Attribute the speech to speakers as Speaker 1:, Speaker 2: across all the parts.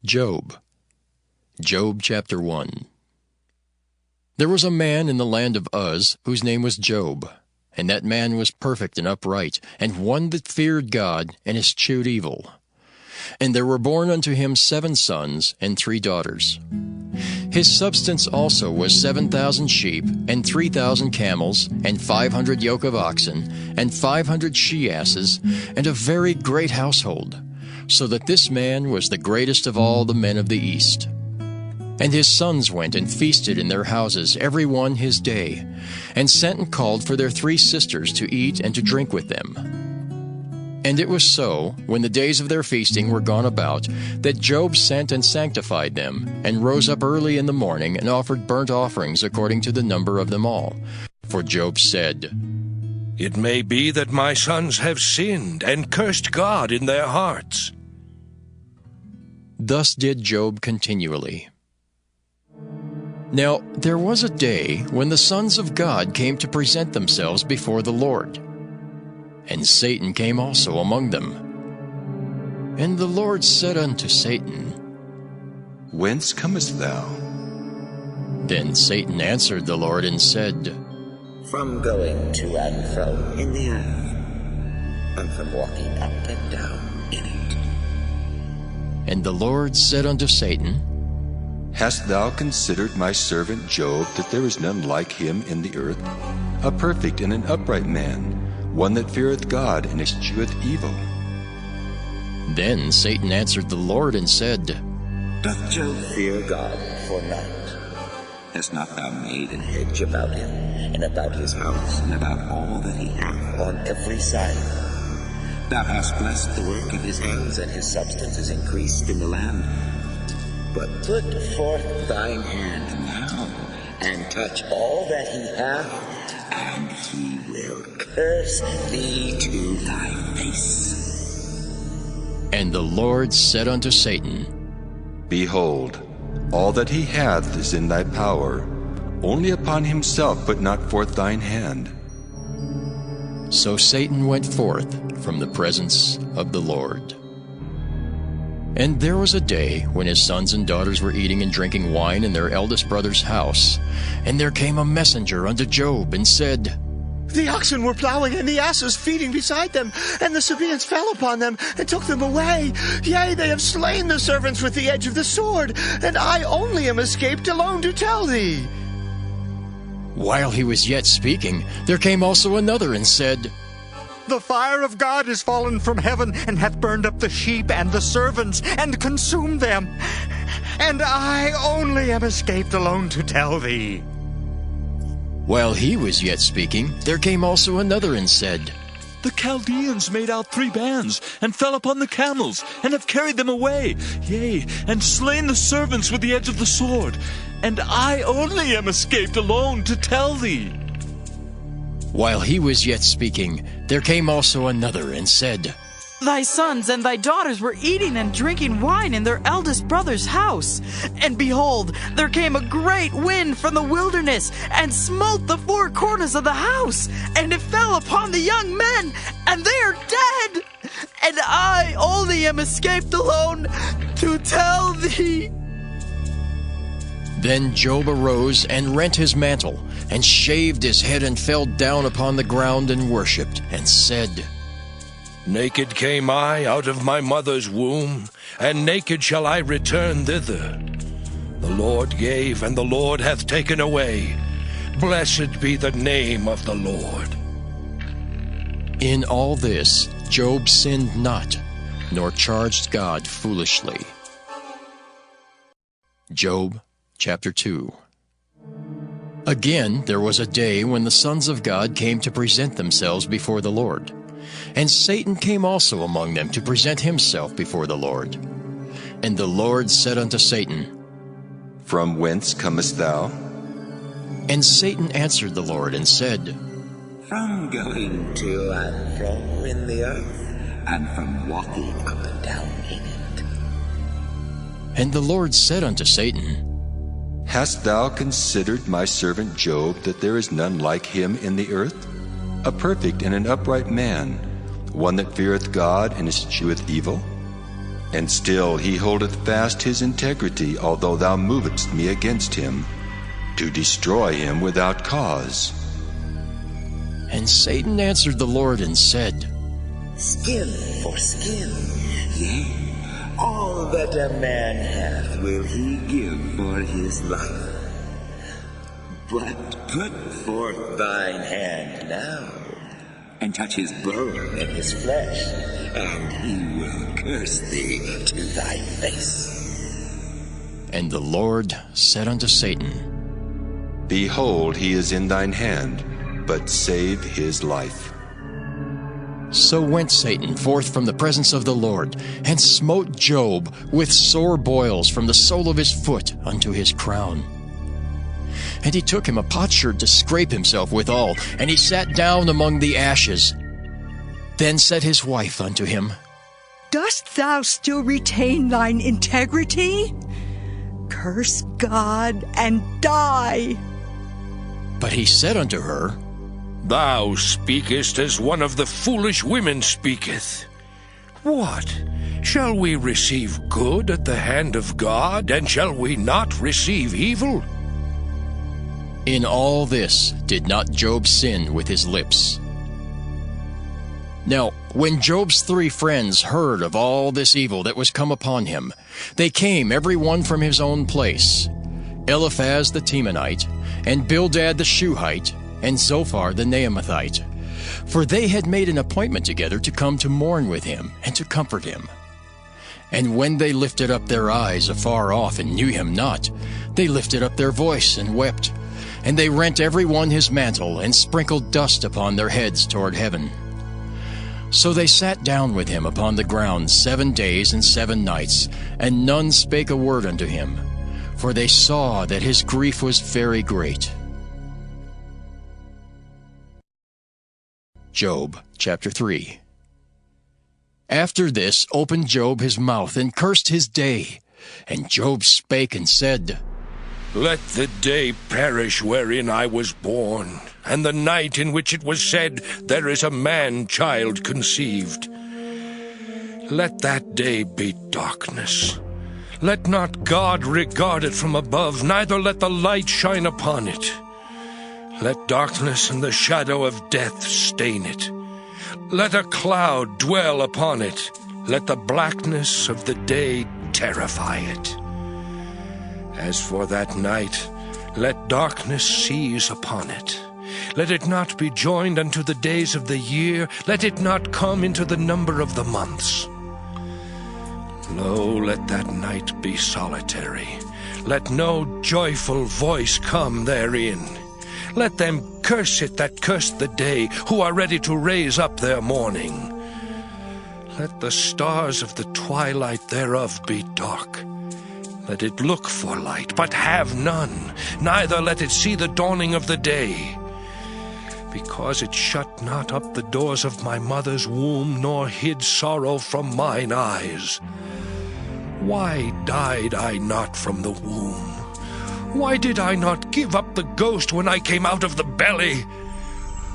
Speaker 1: Job. Job chapter 1. There was a man in the land of Uz whose name was Job, and that man was perfect and upright, and one that feared God and eschewed evil. And there were born unto him 7 sons and 3 daughters. His substance also was 7,000 sheep, and 3,000 camels, and 500 yoke of oxen, and 500 she-asses, and a very great household, so that this man was the greatest of all the men of the east. And his sons went and feasted in their houses, every one his day, and sent and called for their 3 sisters to eat and to drink with them. And it was so, when the days of their feasting were gone about, that Job sent and sanctified them, and rose up early in the morning, and offered burnt offerings according to the number of them all. For Job said,
Speaker 2: It may be that my sons have sinned, and cursed God in their hearts.
Speaker 1: Thus did Job continually. Now there was a day when the sons of God came to present themselves before the Lord. And Satan came also among them. And the Lord said unto Satan,
Speaker 3: Whence comest thou?
Speaker 1: Then Satan answered the Lord and said,
Speaker 4: From going to and fro in the earth, and from walking up and down in it.
Speaker 1: And the Lord said unto Satan,
Speaker 3: Hast thou considered my servant Job, that there is none like him in the earth, a perfect and an upright man, one that feareth God and escheweth evil?
Speaker 1: Then Satan answered the Lord and said,
Speaker 4: Doth Job fear God for naught? Hast not thou made an hedge about him, and about his house, and about all that he hath on every side? Thou hast blessed the work of his hands, and his substance is increased in the land. But put forth thine hand now, and touch all that he hath, and he will curse thee to thy face.
Speaker 1: And the Lord said unto Satan,
Speaker 3: Behold, all that he hath is in thy power. Only upon himself put not forth thine hand.
Speaker 1: So Satan went forth from the presence of the Lord. And there was a day when his sons and daughters were eating and drinking wine in their eldest brother's house. And there came a messenger unto Job, and said,
Speaker 5: The oxen were plowing, and the asses feeding beside them, and the Sabaeans fell upon them, and took them away. Yea, they have slain the servants with the edge of the sword, and I only am escaped alone to tell thee.
Speaker 1: While he was yet speaking, there came also another, and said,
Speaker 6: The fire of God is fallen from heaven, and hath burned up the sheep and the servants, and consumed them. And I only am escaped alone to tell thee.
Speaker 1: While he was yet speaking, there came also another, and said,
Speaker 7: The Chaldeans made out 3 bands, and fell upon the camels, and have carried them away, yea, and slain the servants with the edge of the sword. And I only am escaped alone to tell thee.
Speaker 1: While he was yet speaking, there came also another, and said,
Speaker 8: Thy sons and thy daughters were eating and drinking wine in their eldest brother's house. And behold, there came a great wind from the wilderness, and smote the 4 corners of the house, and it fell upon the young men, and they are dead. And I only am escaped alone to tell thee.
Speaker 1: Then Job arose and rent his mantle, and shaved his head, and fell down upon the ground, and worshipped, and said,
Speaker 2: Naked came I out of my mother's womb, and naked shall I return thither. The Lord gave, and the Lord hath taken away. Blessed be the name of the Lord.
Speaker 1: In all this Job sinned not, nor charged God foolishly. Job chapter 2. Again there was a day when the sons of God came to present themselves before the Lord. And Satan came also among them to present himself before the Lord. And the Lord said unto Satan,
Speaker 3: From whence comest thou?
Speaker 1: And Satan answered the Lord and said,
Speaker 4: From going to and fro in the earth, and from walking up and down in it.
Speaker 1: And the Lord said unto Satan,
Speaker 3: Hast thou considered my servant Job, that there is none like him in the earth, a perfect and an upright man, one that feareth God and escheweth evil? And still he holdeth fast his integrity, although thou movest me against him, to destroy him without cause.
Speaker 1: And Satan answered the Lord and said,
Speaker 4: Skin for skin, yea, all that a man hath will he give for his life. But put forth thine hand now, and touch his bone and his flesh, and he will curse thee to thy face.
Speaker 1: And the Lord said unto Satan,
Speaker 3: Behold, he is in thine hand, but save his life.
Speaker 1: So went Satan forth from the presence of the Lord, and smote Job with sore boils from the sole of his foot unto his crown. And he took him a potsherd to scrape himself withal, and he sat down among the ashes. Then said his wife unto him,
Speaker 9: Dost thou still retain thine integrity? Curse God and die.
Speaker 1: But he said unto her,
Speaker 2: Thou speakest as one of the foolish women speaketh. What? Shall we receive good at the hand of God, and shall we not receive evil?
Speaker 1: In all this did not Job sin with his lips. Now, when Job's 3 friends heard of all this evil that was come upon him, they came every one from his own place, Eliphaz the Temanite, and Bildad the Shuhite, and Zophar the Naamathite, for they had made an appointment together to come to mourn with him and to comfort him. And when they lifted up their eyes afar off and knew him not, they lifted up their voice and wept, and they rent every one his mantle, and sprinkled dust upon their heads toward heaven. So they sat down with him upon the ground 7 days and 7 nights, and none spake a word unto him, for they saw that his grief was very great. Job chapter 3. After this opened Job his mouth, and cursed his day. And Job spake and said,
Speaker 2: Let the day perish wherein I was born, and the night in which it was said, There is a man-child conceived. Let that day be darkness. Let not God regard it from above, neither let the light shine upon it. Let darkness and the shadow of death stain it. Let a cloud dwell upon it. Let the blackness of the day terrify it. As for that night, let darkness seize upon it. Let it not be joined unto the days of the year. Let it not come into the number of the months. Lo, let that night be solitary. Let no joyful voice come therein. Let them curse it that curse the day, who are ready to raise up their mourning. Let the stars of the twilight thereof be dark. Let it look for light, but have none, neither let it see the dawning of the day. Because it shut not up the doors of my mother's womb, nor hid sorrow from mine eyes. Why died I not from the womb? Why did I not give up the ghost when I came out of the belly?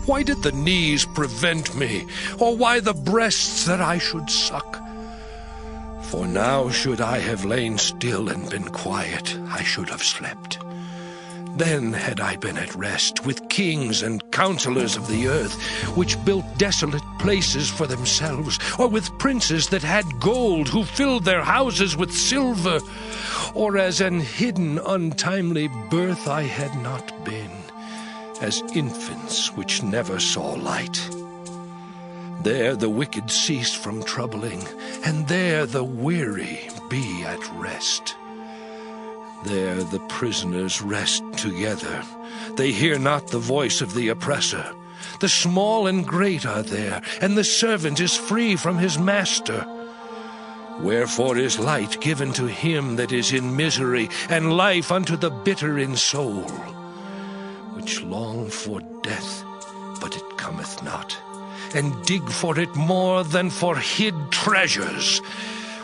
Speaker 2: Why did the knees prevent me, or why the breasts that I should suck? For now should I have lain still and been quiet, I should have slept. Then had I been at rest with kings and counselors of the earth, which built desolate places for themselves, or with princes that had gold, who filled their houses with silver, or as an hidden untimely birth I had not been, as infants which never saw light. There the wicked cease from troubling, and there the weary be at rest. There the prisoners rest together. They hear not the voice of the oppressor. The small and great are there, and the servant is free from his master. Wherefore is light given to him that is in misery, and life unto the bitter in soul, which long for death, but it cometh not, and dig for it more than for hid treasures,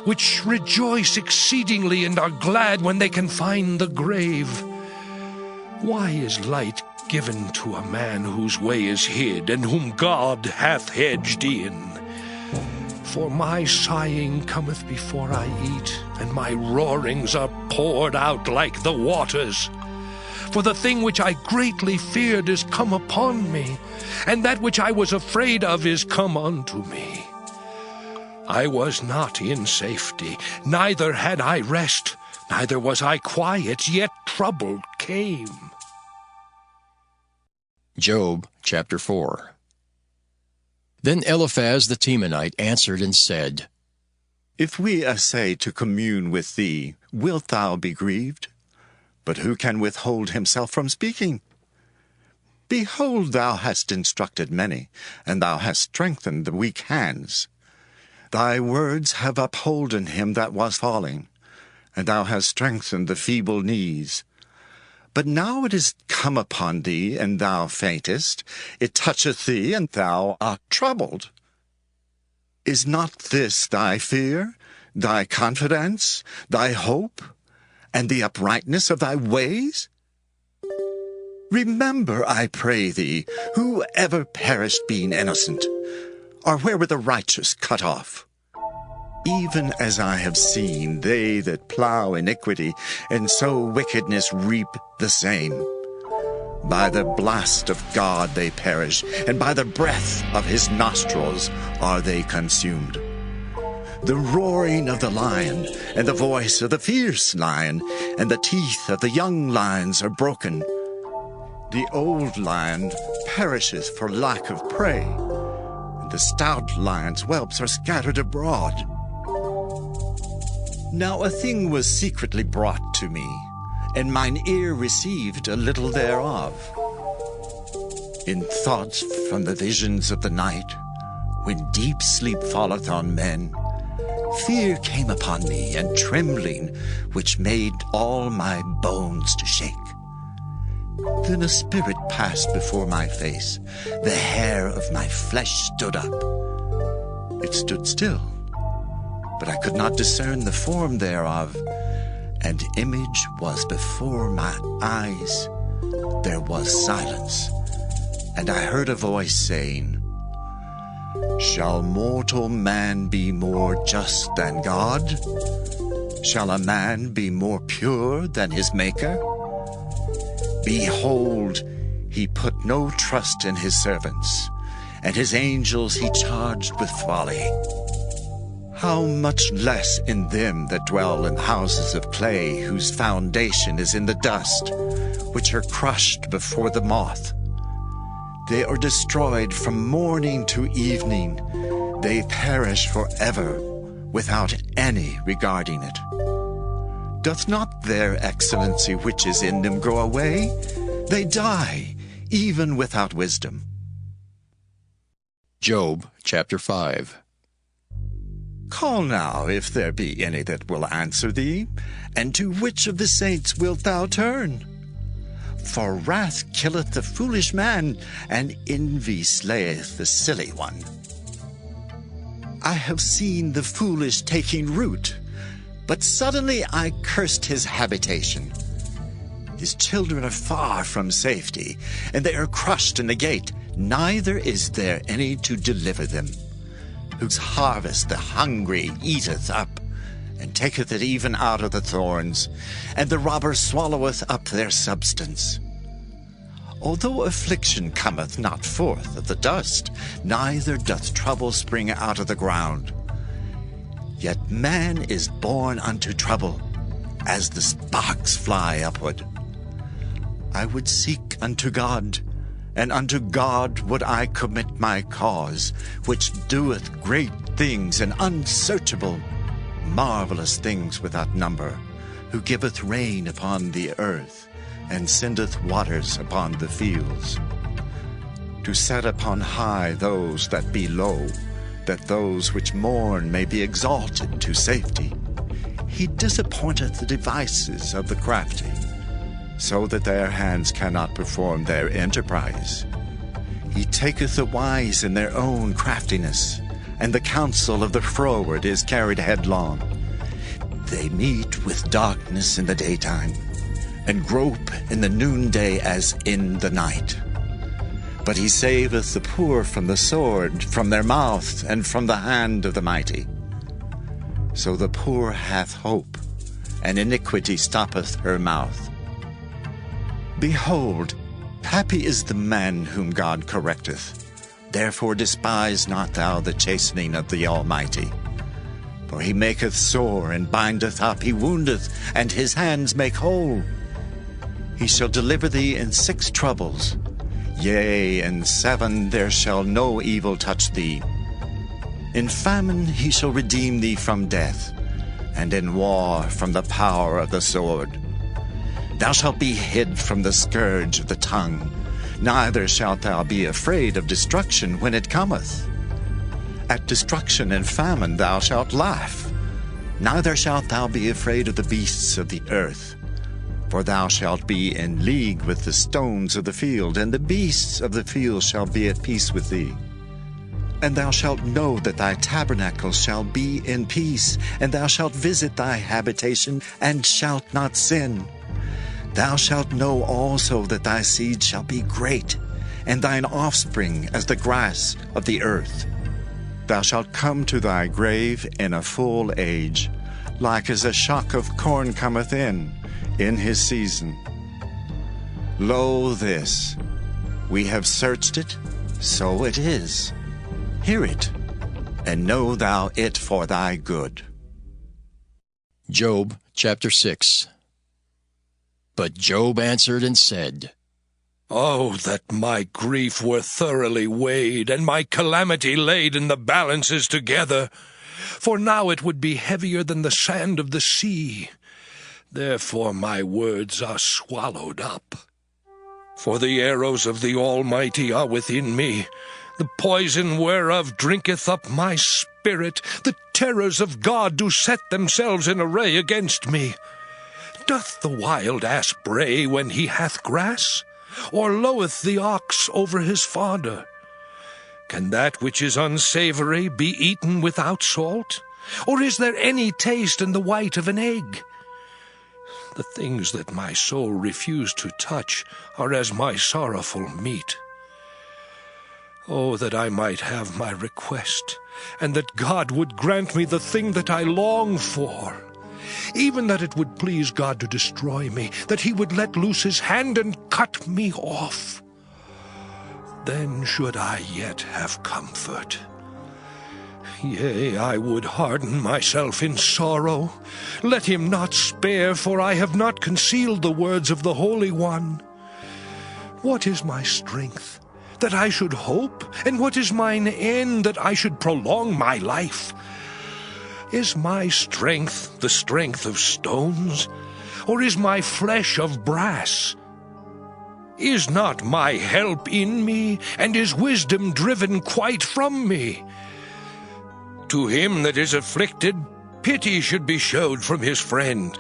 Speaker 2: which rejoice exceedingly and are glad when they can find the grave. Why is light given to a man whose way is hid, and whom God hath hedged in? For my sighing cometh before I eat, and my roarings are poured out like the waters. For the thing which I greatly feared is come upon me, and that which I was afraid of is come unto me. I was not in safety, neither had I rest, neither was I quiet, yet trouble came.
Speaker 1: Job chapter 4. Then Eliphaz the Temanite answered and said,
Speaker 10: If we essay to commune with thee, wilt thou be grieved? But who can withhold himself from speaking? Behold, thou hast instructed many, and thou hast strengthened the weak hands. Thy words have upholden him that was falling, and thou hast strengthened the feeble knees. But now it is come upon thee, and thou faintest. It toucheth thee, and thou art troubled. Is not this thy fear, thy confidence, thy hope, and the uprightness of thy ways? Remember, I pray thee, who ever perished being innocent, or where were the righteous cut off? Even as I have seen they that plough iniquity, and sow wickedness reap the same. By the blast of God they perish, and by the breath of his nostrils are they consumed. The roaring of the lion, and the voice of the fierce lion, and the teeth of the young lions are broken. The old lion perisheth for lack of prey, and the stout lion's whelps are scattered abroad. Now a thing was secretly brought to me, and mine ear received a little thereof. In thoughts from the visions of the night, when deep sleep falleth on men, fear came upon me, and trembling, which made all my bones to shake. Then a spirit passed before my face, the hair of my flesh stood up. It stood still, but I could not discern the form thereof. An image was before my eyes. There was silence, and I heard a voice saying, Shall mortal man be more just than God? Shall a man be more pure than his Maker? Behold, he put no trust in his servants, and his angels he charged with folly. How much less in them that dwell in houses of clay, whose foundation is in the dust, which are crushed before the moth. They are destroyed from morning to evening. They perish forever, without any regarding it. Doth not their excellency which is in them go away? They die, even without wisdom.
Speaker 1: Job chapter 5.
Speaker 10: Call now, if there be any that will answer thee, and to which of the saints wilt thou turn? For wrath killeth the foolish man, and envy slayeth the silly one. I have seen the foolish taking root, but suddenly I cursed his habitation. His children are far from safety, and they are crushed in the gate, neither is there any to deliver them. Whose harvest the hungry eateth up, and taketh it even out of the thorns, and the robber swalloweth up their substance. Although affliction cometh not forth of the dust, neither doth trouble spring out of the ground. Yet man is born unto trouble, as the sparks fly upward. I would seek unto God, and unto God would I commit my cause, which doeth great things and unsearchable, marvelous things without number, who giveth rain upon the earth, and sendeth waters upon the fields. To set upon high those that be low, that those which mourn may be exalted to safety. He disappointeth the devices of the crafty, so that their hands cannot perform their enterprise. He taketh the wise in their own craftiness, and the counsel of the froward is carried headlong. They meet with darkness in the daytime, and grope in the noonday as in the night. But he saveth the poor from the sword, from their mouth, and from the hand of the mighty. So the poor hath hope, and iniquity stoppeth her mouth. Behold, happy is the man whom God correcteth. Therefore despise not thou the chastening of the Almighty. For he maketh sore, and bindeth up, he woundeth, and his hands make whole. He shall deliver thee in 6 troubles. Yea, in 7 there shall no evil touch thee. In famine he shall redeem thee from death, and in war from the power of the sword. Thou shalt be hid from the scourge of the tongue, neither shalt thou be afraid of destruction when it cometh. At destruction and famine thou shalt laugh, neither shalt thou be afraid of the beasts of the earth. For thou shalt be in league with the stones of the field, and the beasts of the field shall be at peace with thee. And thou shalt know that thy tabernacle shall be in peace, and thou shalt visit thy habitation, and shalt not sin. Thou shalt know also that thy seed shall be great, and thine offspring as the grass of the earth. Thou shalt come to thy grave in a full age, like as a shock of corn cometh in his season. Lo, this, we have searched it, so it is. Hear it, and know thou it for thy good.
Speaker 1: Job chapter 6. But Job answered and said,
Speaker 2: Oh, that my grief were thoroughly weighed, and my calamity laid in the balances together! For now it would be heavier than the sand of the sea. Therefore my words are swallowed up. For the arrows of the Almighty are within me. The poison whereof drinketh up my spirit. The terrors of God do set themselves in array against me. Doth the wild ass bray when he hath grass? Or loweth the ox over his fodder? Can that which is unsavory be eaten without salt? Or is there any taste in the white of an egg? The things that my soul refused to touch are as my sorrowful meat. Oh, that I might have my request, and that God would grant me the thing that I long for, even that it would please God to destroy me, that he would let loose his hand and cut me off. Then should I yet have comfort. Yea, I would harden myself in sorrow. Let him not spare, for I have not concealed the words of the Holy One. What is my strength, that I should hope? And what is mine end, that I should prolong my life? Is my strength the strength of stones, or is my flesh of brass? Is not my help in me, and is wisdom driven quite from me? To him that is afflicted, pity should be showed from his friend,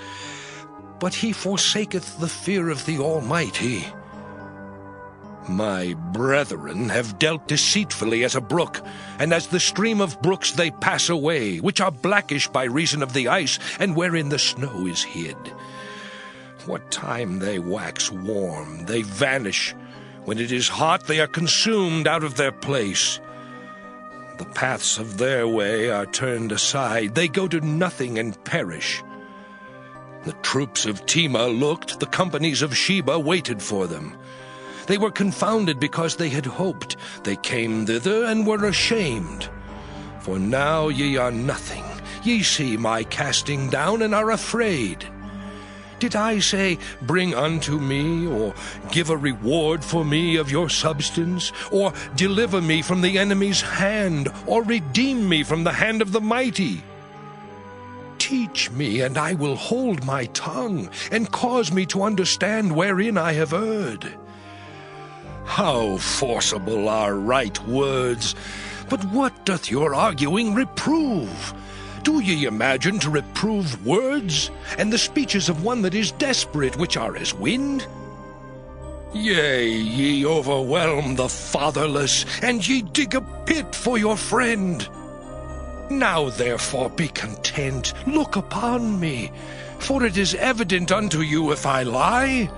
Speaker 2: but he forsaketh the fear of the Almighty. My brethren have dealt deceitfully as a brook, and as the stream of brooks they pass away, which are blackish by reason of the ice, and wherein the snow is hid. What time they wax warm, they vanish. When it is hot, they are consumed out of their place. The paths of their way are turned aside. They go to nothing and perish. The troops of Tema looked, the companies of Sheba waited for them. They were confounded because they had hoped. They came thither and were ashamed. For now ye are nothing. Ye see my casting down and are afraid. Did I say, Bring unto me, or give a reward for me of your substance, or deliver me from the enemy's hand, or redeem me from the hand of the mighty? Teach me, and I will hold my tongue, and cause me to understand wherein I have erred. How forcible are right words! But what doth your arguing reprove? Do ye imagine to reprove words, and the speeches of one that is desperate, which are as wind? Yea, ye overwhelm the fatherless, and ye dig a pit for your friend. Now therefore be content, look upon me, for it is evident unto you if I lie.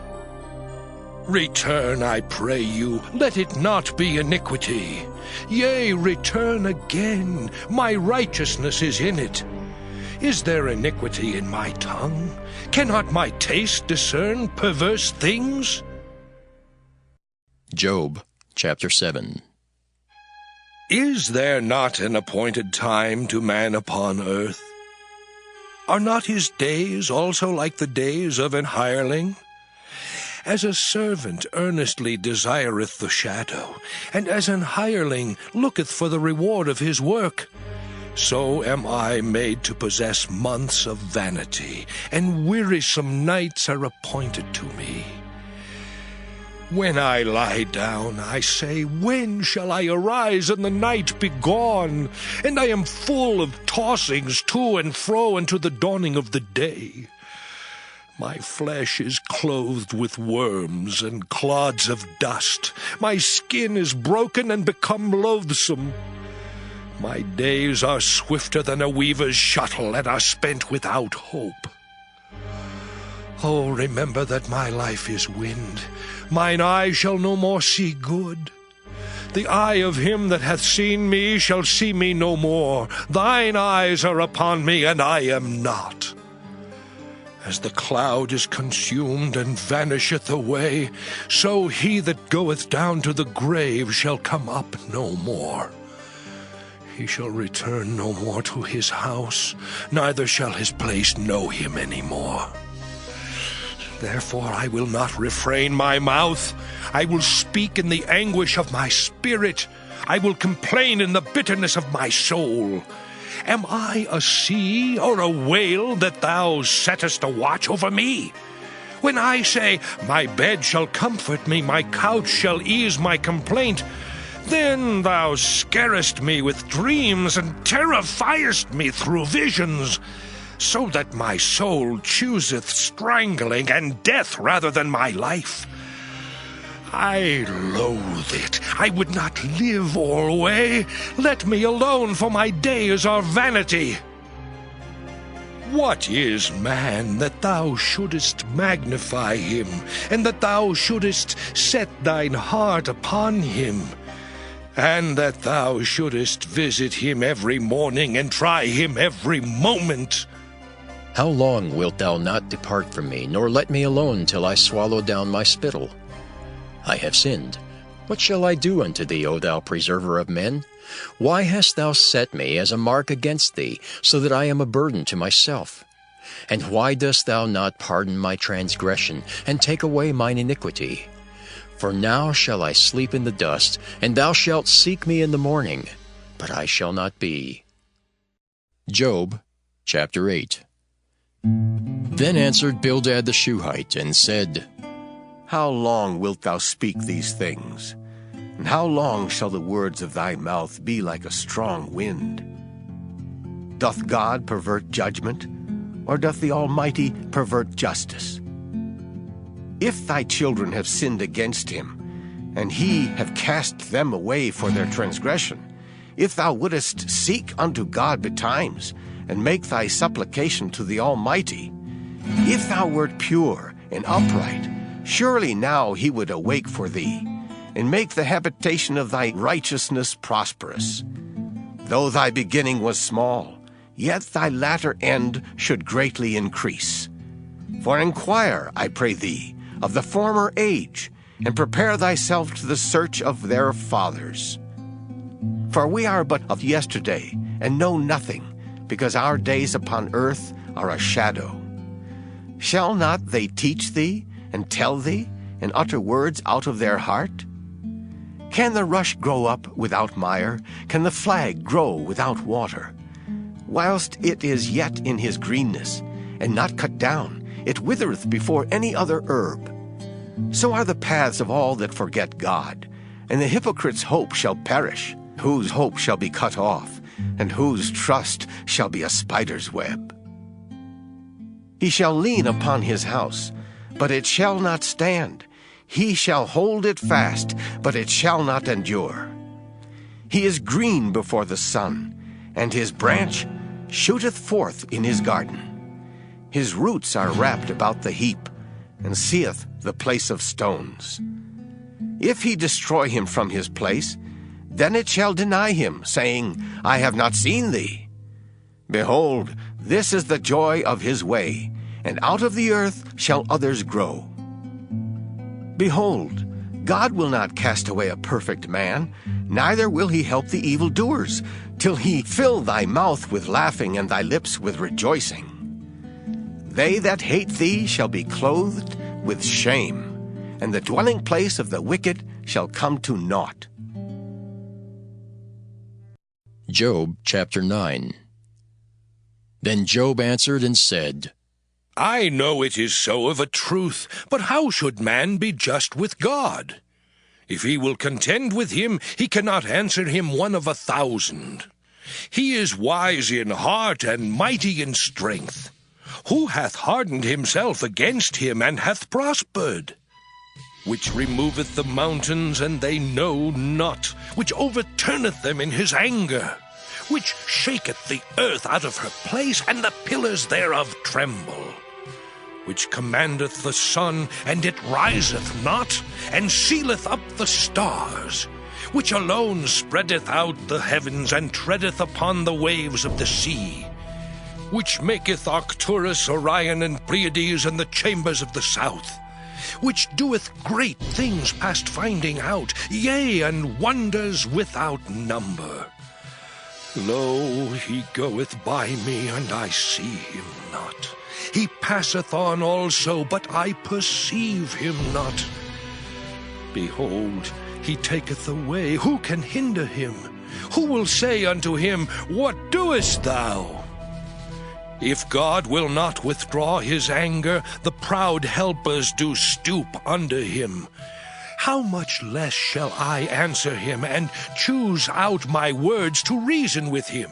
Speaker 2: Return, I pray you, let it not be iniquity. Yea, return again, my righteousness is in it. Is there iniquity in my tongue? Cannot my taste discern perverse things?
Speaker 1: Job chapter 7.
Speaker 2: Is there not an appointed time to man upon earth? Are not his days also like the days of an hireling? As a servant earnestly desireth the shadow, and as an hireling looketh for the reward of his work, so am I made to possess months of vanity, and wearisome nights are appointed to me. When I lie down, I say, when shall I arise and the night be gone? And I am full of tossings to and fro unto the dawning of the day. My flesh is clothed with worms and clods of dust. My skin is broken and become loathsome. My days are swifter than a weaver's shuttle, and are spent without hope. Oh, remember that my life is wind. Mine eye shall no more see good. The eye of him that hath seen me shall see me no more. Thine eyes are upon me, and I am not. As the cloud is consumed and vanisheth away, so he that goeth down to the grave shall come up no more. He shall return no more to his house, neither shall his place know him any more. Therefore I will not refrain my mouth. I will speak in the anguish of my spirit. I will complain in the bitterness of my soul. Am I a sea or a whale that thou settest a watch over me? When I say, my bed shall comfort me, my couch shall ease my complaint, then thou scarest me with dreams and terrifiest me through visions, so that my soul chooseth strangling and death rather than my life. I loathe it. I would not live alway. Let me alone, for my days are vanity. What is man that thou shouldest magnify him, and that thou shouldest set thine heart upon him, and that thou shouldest visit him every morning and try him every moment?
Speaker 1: How long wilt thou not depart from me, nor let me alone till I swallow down my spittle? I have sinned. What shall I do unto thee, O thou preserver of men? Why hast thou set me as a mark against thee, so that I am a burden to myself? And why dost thou not pardon my transgression, and take away mine iniquity? For now shall I sleep in the dust, and thou shalt seek me in the morning, but I shall not be. Job chapter 8. Then answered Bildad the Shuhite, and said,
Speaker 11: How long wilt thou speak these things? And how long shall the words of thy mouth be like a strong wind? Doth God pervert judgment, or doth the Almighty pervert justice? If thy children have sinned against him, and he have cast them away for their transgression, if thou wouldest seek unto God betimes, and make thy supplication to the Almighty, if thou wert pure and upright, surely now he would awake for thee, and make the habitation of thy righteousness prosperous. Though thy beginning was small, yet thy latter end should greatly increase. For inquire, I pray thee, of the former age, and prepare thyself to the search of their fathers. For we are but of yesterday, and know nothing, because our days upon earth are a shadow. Shall not they teach thee, and tell thee, and utter words out of their heart? Can the rush grow up without mire? Can the flag grow without water? Whilst it is yet in his greenness, and not cut down, it withereth before any other herb. So are the paths of all that forget God, and the hypocrite's hope shall perish, whose hope shall be cut off, and whose trust shall be a spider's web. He shall lean upon his house, but it shall not stand. He shall hold it fast, but it shall not endure. He is green before the sun, and his branch shooteth forth in his garden. His roots are wrapped about the heap, and seeth the place of stones. If he destroy him from his place, then it shall deny him, saying, I have not seen thee. Behold, this is the joy of his way, and out of the earth shall others grow. Behold, God will not cast away a perfect man, neither will he help the evildoers, till he fill thy mouth with laughing and thy lips with rejoicing. They that hate thee shall be clothed with shame, and the dwelling place of the wicked shall come to naught.
Speaker 1: Job chapter 9. Then Job answered and said,
Speaker 2: I know it is so of a truth, but how should man be just with God? If he will contend with him, he cannot answer him 1 of 1,000. He is wise in heart and mighty in strength. Who hath hardened himself against him, and hath prospered? Which removeth the mountains, and they know not, which overturneth them in his anger, which shaketh the earth out of her place, and the pillars thereof tremble, which commandeth the sun, and it riseth not, and sealeth up the stars, which alone spreadeth out the heavens, and treadeth upon the waves of the sea, which maketh Arcturus, Orion, and Pleiades, and the chambers of the south, which doeth great things past finding out, yea, and wonders without number. Lo, he goeth by me, and I see him not. He passeth on also, but I perceive him not. Behold, he taketh away. Who can hinder him? Who will say unto him, What doest thou? If God will not withdraw his anger, the proud helpers do stoop under him. How much less shall I answer him, and choose out my words to reason with him?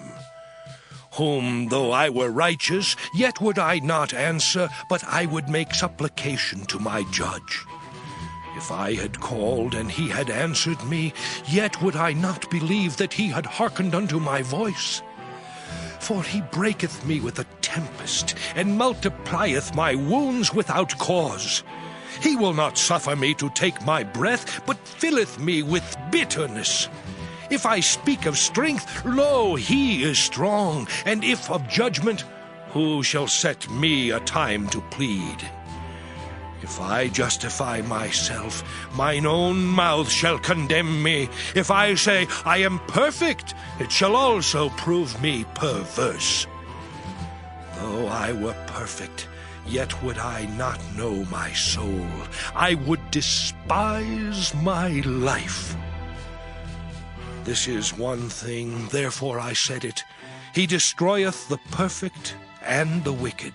Speaker 2: Whom, though I were righteous, yet would I not answer, but I would make supplication to my judge. If I had called, and he had answered me, yet would I not believe that he had hearkened unto my voice. For he breaketh me with a tempest, and multiplieth my wounds without cause. He will not suffer me to take my breath, but filleth me with bitterness. If I speak of strength, lo, he is strong, and if of judgment, who shall set me a time to plead? If I justify myself, mine own mouth shall condemn me. If I say, I am perfect, it shall also prove me perverse. Though I were perfect, yet would I not know my soul. I would despise my life. This is one thing, therefore I said it. He destroyeth the perfect and the wicked.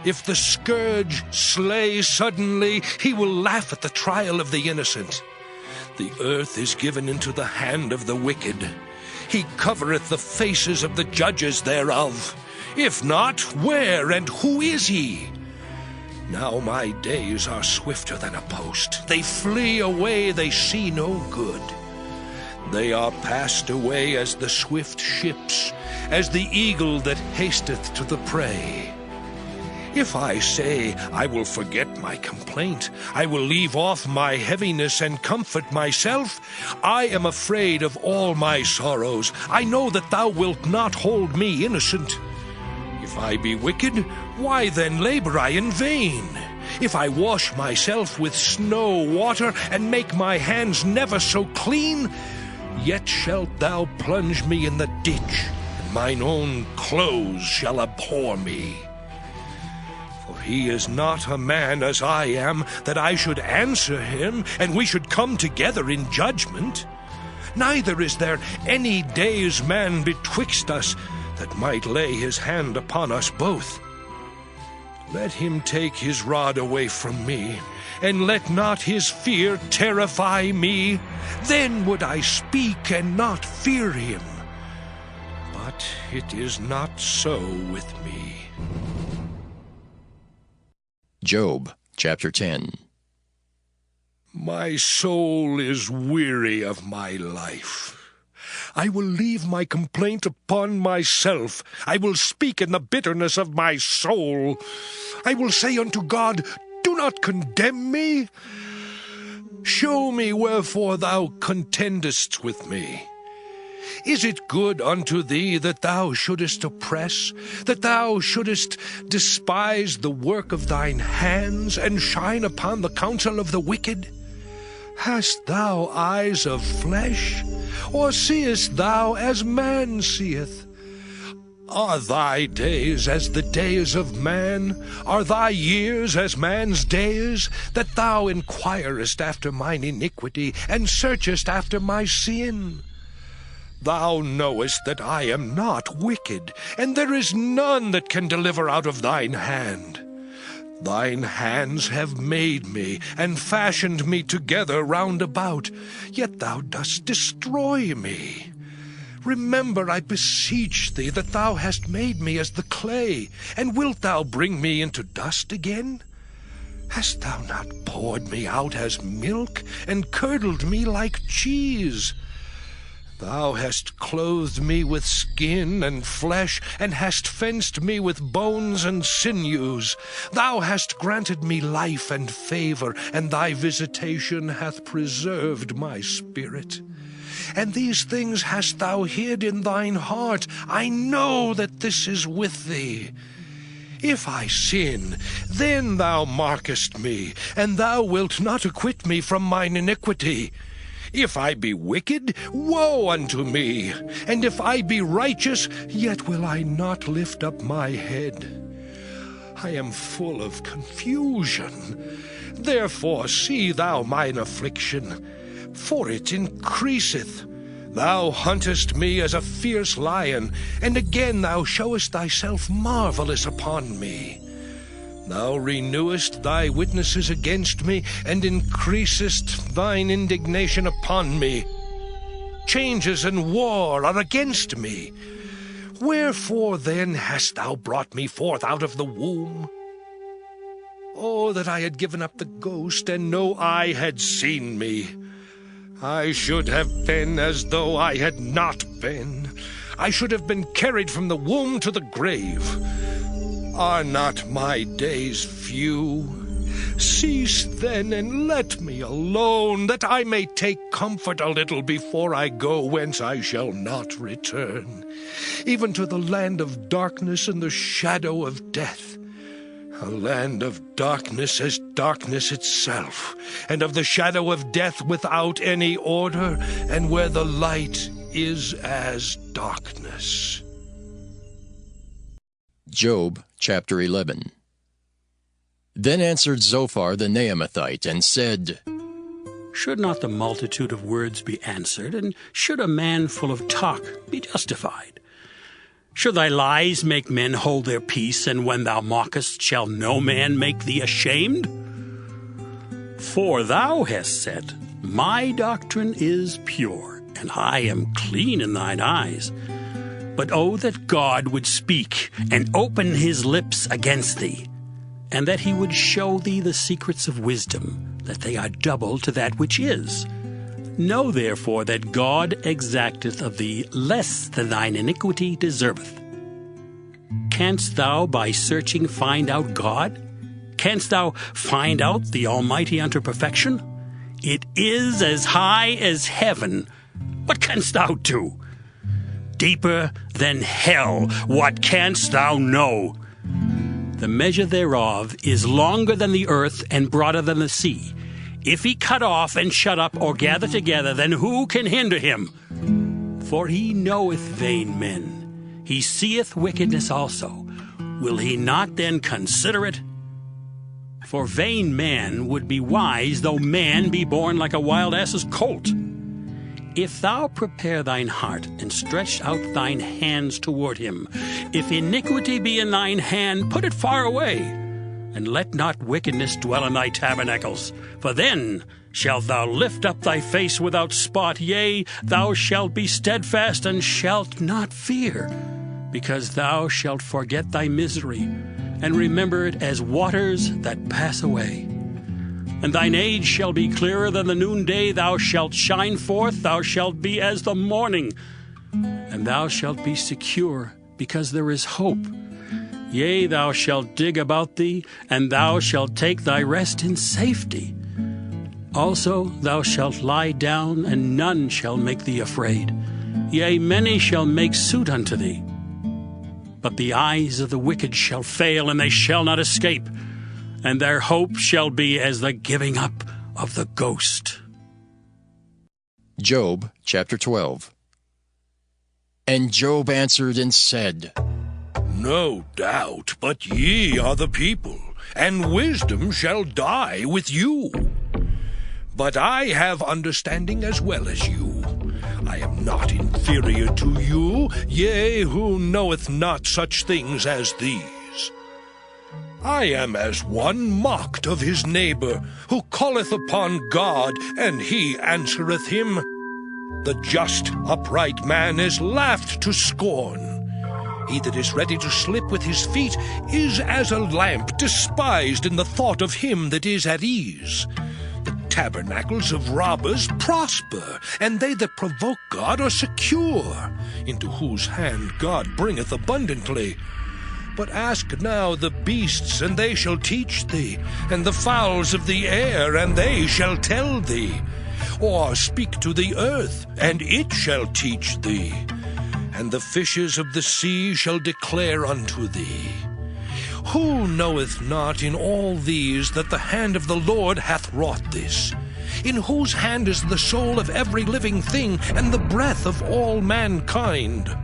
Speaker 2: If the scourge slay suddenly, he will laugh at the trial of the innocent. The earth is given into the hand of the wicked. He covereth the faces of the judges thereof. If not, where and who is he? Now my days are swifter than a post. They flee away, they see no good. They are passed away as the swift ships, as the eagle that hasteth to the prey. If I say, I will forget my complaint, I will leave off my heaviness and comfort myself, I am afraid of all my sorrows. I know that thou wilt not hold me innocent. If I be wicked, why then labor I in vain? If I wash myself with snow water, and make my hands never so clean, yet shalt thou plunge me in the ditch, and mine own clothes shall abhor me. For he is not a man as I am, that I should answer him, and we should come together in judgment. Neither is there any day's man betwixt us, that might lay his hand upon us both. Let him take his rod away from me, and let not his fear terrify me. Then would I speak and not fear him. But it is not so with me.
Speaker 1: Job chapter 10.
Speaker 2: My soul is weary of my life. I will leave my complaint upon myself. I will speak in the bitterness of my soul. I will say unto God, Do not condemn me. Show me wherefore thou contendest with me. Is it good unto thee that thou shouldest oppress, that thou shouldest despise the work of thine hands, and shine upon the counsel of the wicked? Hast thou eyes of flesh, or seest thou as man seeth? Are thy days as the days of man? Are thy years as man's days? That thou inquirest after mine iniquity, and searchest after my sin? Thou knowest that I am not wicked, and there is none that can deliver out of thine hand. Thine hands have made me, and fashioned me together round about, yet thou dost destroy me. Remember, I beseech thee, that thou hast made me as the clay, and wilt thou bring me into dust again? Hast thou not poured me out as milk, and curdled me like cheese? Thou hast clothed me with skin and flesh, and hast fenced me with bones and sinews. Thou hast granted me life and favor, and thy visitation hath preserved my spirit. And these things hast thou hid in thine heart. I know that this is with thee. If I sin, then thou markest me, and thou wilt not acquit me from mine iniquity. If I be wicked, woe unto me. And if I be righteous, yet will I not lift up my head. I am full of confusion. Therefore see thou mine affliction, for it increaseth. Thou huntest me as a fierce lion, and again thou showest thyself marvelous upon me. Thou renewest thy witnesses against me, and increasest thine indignation upon me. Changes and war are against me. Wherefore then hast thou brought me forth out of the womb? Oh, that I had given up the ghost, and no eye had seen me. I should have been as though I had not been. I should have been carried from the womb to the grave. Are not my days few? Cease then, and let me alone, that I may take comfort a little before I go whence I shall not return, even to the land of darkness and the shadow of death. A land of darkness as darkness itself, and of the shadow of death without any order, and where the light is as darkness.
Speaker 1: Job chapter 11. Then answered Zophar the Naamathite, and said,
Speaker 12: Should not the multitude of words be answered, and should a man full of talk be justified? Should thy lies make men hold their peace, and when thou mockest, shall no man make thee ashamed? For thou hast said, My doctrine is pure, and I am clean in thine eyes. But oh, that God would speak, and open his lips against thee, and that he would show thee the secrets of wisdom, that they are double to that which is. Know therefore that God exacteth of thee less than thine iniquity deserveth. Canst thou by searching find out God? Canst thou find out the Almighty unto perfection? It is as high as heaven. What canst thou do? Deeper than hell. What canst thou know? The measure thereof is longer than the earth, and broader than the sea. If he cut off and shut up, or gather together, then who can hinder him? For he knoweth vain men. He seeth wickedness also. Will he not then consider it? For vain man would be wise, though man be born like a wild ass's colt. If thou prepare thine heart, and stretch out thine hands toward him, if iniquity be in thine hand, put it far away, and let not wickedness dwell in thy tabernacles. For then shalt thou lift up thy face without spot, yea, thou shalt be steadfast, and shalt not fear, because thou shalt forget thy misery, and remember it as waters that pass away. And thine age shall be clearer than the noonday. Thou shalt shine forth, thou shalt be as the morning, and thou shalt be secure, because there is hope. Yea, thou shalt dig about thee, and thou shalt take thy rest in safety. Also thou shalt lie down, and none shall make thee afraid. Yea, many shall make suit unto thee. But the eyes of the wicked shall fail, and they shall not escape, and their hope shall be as the giving up of the ghost.
Speaker 1: Job chapter 12. And Job answered and said,
Speaker 2: No doubt, but ye are the people, and wisdom shall die with you. But I have understanding as well as you. I am not inferior to you, yea, who knoweth not such things as these. I am as one mocked of his neighbor, who calleth upon God, and he answereth him. The just, upright man is laughed to scorn. He that is ready to slip with his feet is as a lamp despised in the thought of him that is at ease. The tabernacles of robbers prosper, and they that provoke God are secure, into whose hand God bringeth abundantly. But ask now the beasts, and they shall teach thee, and the fowls of the air, and they shall tell thee. Or speak to the earth, and it shall teach thee. And the fishes of the sea shall declare unto thee. Who knoweth not in all these that the hand of the Lord hath wrought this? In whose hand is the soul of every living thing, and the breath of all mankind?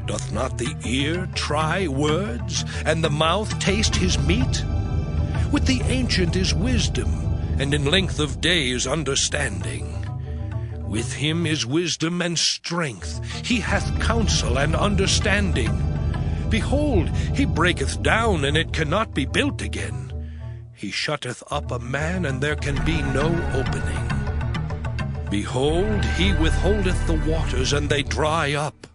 Speaker 2: Doth not the ear try words, and the mouth taste his meat? With the ancient is wisdom, and in length of days understanding. With him is wisdom and strength. He hath counsel and understanding. Behold, he breaketh down, and it cannot be built again. He shutteth up a man, and there can be no opening. Behold, he withholdeth the waters, and they dry up.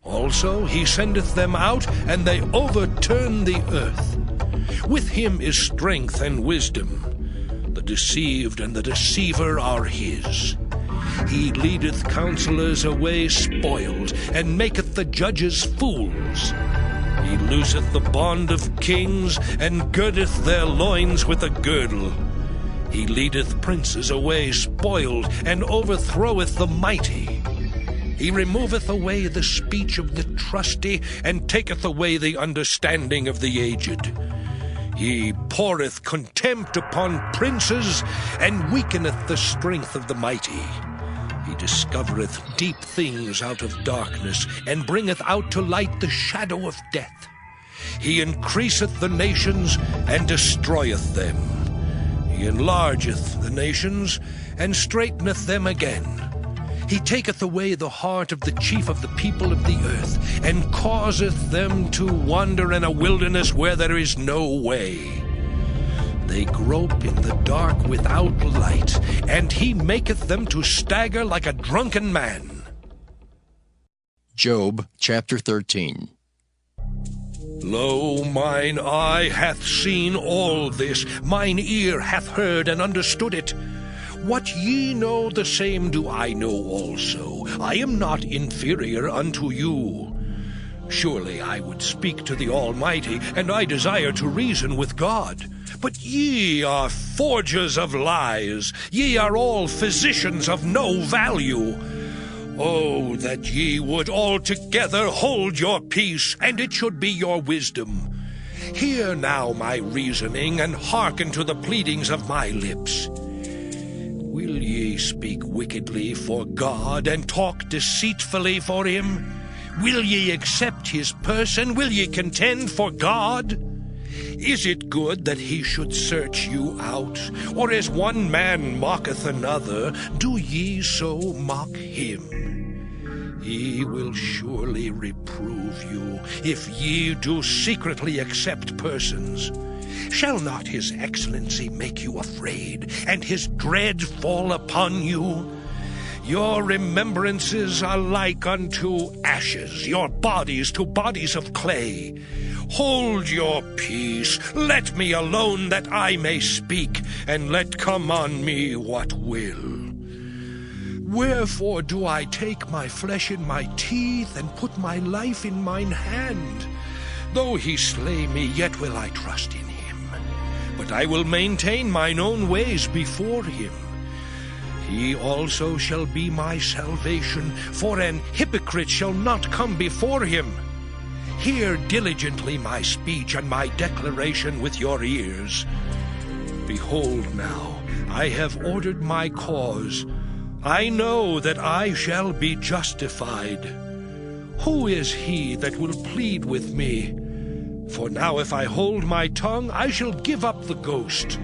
Speaker 2: Also he sendeth them out, and they overturn the earth. With him is strength and wisdom. The deceived and the deceiver are his. He leadeth counselors away spoiled, and maketh the judges fools. He looseth the bond of kings, and girdeth their loins with a girdle. He leadeth princes away spoiled, and overthroweth the mighty. He removeth away the speech of the trusty, and taketh away the understanding of the aged. He poureth contempt upon princes, and weakeneth the strength of the mighty. He discovereth deep things out of darkness, and bringeth out to light the shadow of death. He increaseth the nations, and destroyeth them. He enlargeth the nations, and straiteneth them again. He taketh away the heart of the chief of the people of the earth, and causeth them to wander in a wilderness where there is no way. They grope in the dark without light, and he maketh them to stagger like a drunken man.
Speaker 1: Job chapter 13.
Speaker 2: Lo, mine eye hath seen all this, mine ear hath heard and understood it. What ye know, the same do I know also. I am not inferior unto you. Surely I would speak to the Almighty, and I desire to reason with God. But ye are forgers of lies. Ye are all physicians of no value. Oh, that ye would altogether hold your peace, and it should be your wisdom. Hear now my reasoning, and hearken to the pleadings of my lips. Will ye speak wickedly for God, and talk deceitfully for him? Will ye accept his person? Will ye contend for God? Is it good that he should search you out? Or as one man mocketh another, do ye so mock him? He will surely reprove you, if ye do secretly accept persons. Shall not his excellency make you afraid, and his dread fall upon you? Your remembrances are like unto ashes, your bodies to bodies of clay. Hold your peace, let me alone that I may speak, and let come on me what will. Wherefore do I take my flesh in my teeth, and put my life in mine hand? Though he slay me, yet will I trust in him. But I will maintain mine own ways before him. He also shall be my salvation, for an hypocrite shall not come before him. Hear diligently my speech and my declaration with your ears. Behold now, I have ordered my cause. I know that I shall be justified. Who is he that will plead with me? For now if I hold my tongue, I shall give up the ghost.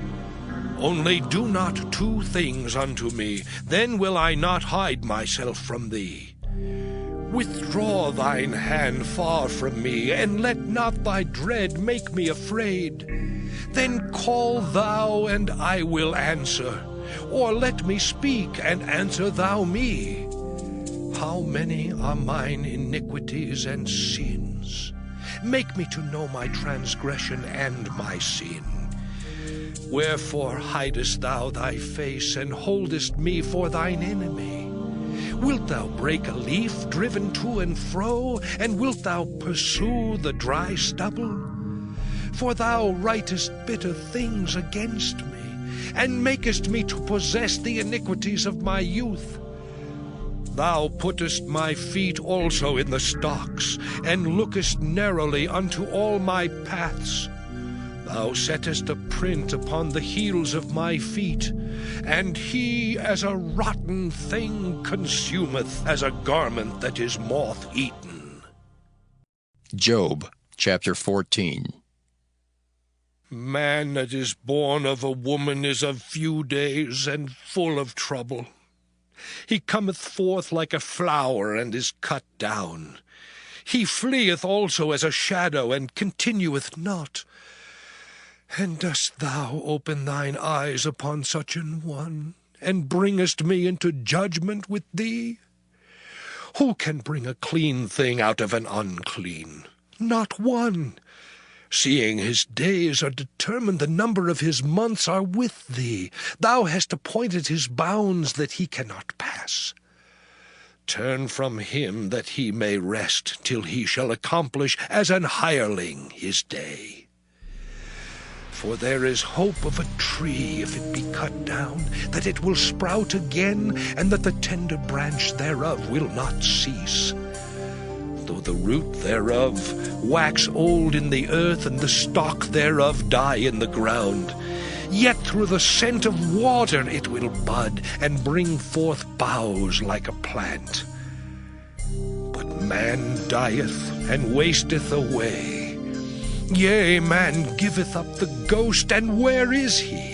Speaker 2: Only do not two things unto me, then will I not hide myself from thee. Withdraw thine hand far from me, and let not thy dread make me afraid. Then call thou, and I will answer, or let me speak, and answer thou me. How many are mine iniquities and sins? Make me to know my transgression and my sin. Wherefore hidest thou thy face, and holdest me for thine enemy? Wilt thou break a leaf driven to and fro, and wilt thou pursue the dry stubble? For thou writest bitter things against me, and makest me to possess the iniquities of my youth. Thou puttest my feet also in the stocks, and lookest narrowly unto all my paths. Thou settest a print upon the heels of my feet, and he as a rotten thing consumeth, as a garment that is moth-eaten.
Speaker 1: Job chapter 14.
Speaker 2: Man that is born of a woman is of few days, and full of trouble. He cometh forth like a flower, and is cut down. He fleeth also as a shadow, and continueth not. And dost thou open thine eyes upon such an one, and bringest me into judgment with thee? Who can bring a clean thing out of an unclean? Not one. Seeing his days are determined, the number of his months are with thee. Thou hast appointed his bounds that he cannot pass. Turn from him that he may rest, till he shall accomplish as an hireling his day. For there is hope of a tree, if it be cut down, that it will sprout again, and that the tender branch thereof will not cease. Though the root thereof wax old in the earth, and the stalk thereof die in the ground, yet through the scent of water it will bud, and bring forth boughs like a plant. But man dieth, and wasteth away. Yea, man giveth up the ghost, and where is he?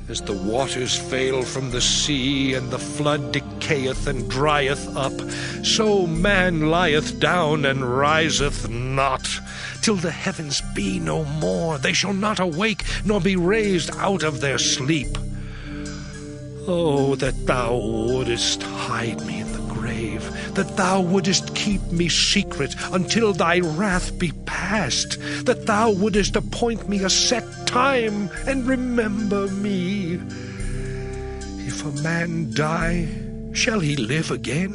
Speaker 2: As the waters fail from the sea, and the flood decayeth and drieth up, so man lieth down and riseth not, till the heavens be no more. They shall not awake, nor be raised out of their sleep. Oh, that thou wouldest hide me in the grave, that thou wouldest keep me secret until thy wrath be past, that thou wouldest appoint me a set time and remember me. If a man die, shall he live again?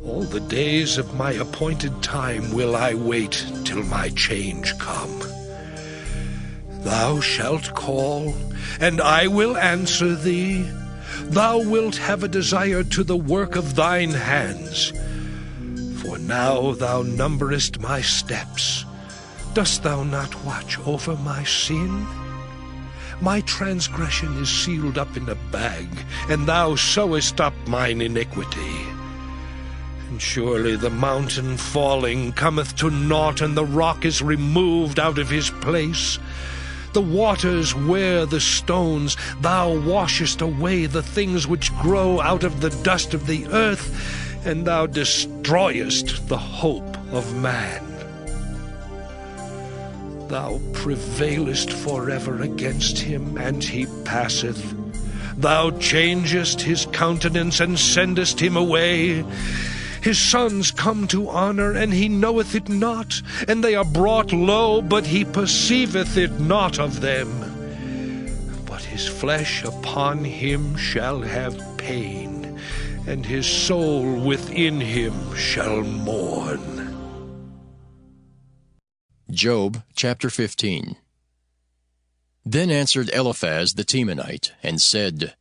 Speaker 2: All the days of my appointed time will I wait till my change come. Thou shalt call, and I will answer thee. Thou wilt have a desire to the work of thine hands. For now thou numberest my steps. Dost thou not watch over my sin? My transgression is sealed up in a bag, and thou sewest up mine iniquity. And surely the mountain falling cometh to naught, and the rock is removed out of his place. The waters wear the stones. Thou washest away the things which grow out of the dust of the earth, and thou destroyest the hope of man. Thou prevailest forever against him, and he passeth. Thou changest his countenance, and sendest him away. His sons come to honor, and he knoweth it not, and they are brought low, but he perceiveth it not of them. But his flesh upon him shall have pain, and his soul within him shall mourn.
Speaker 1: Job chapter 15. Then answered Eliphaz the Temanite, and said,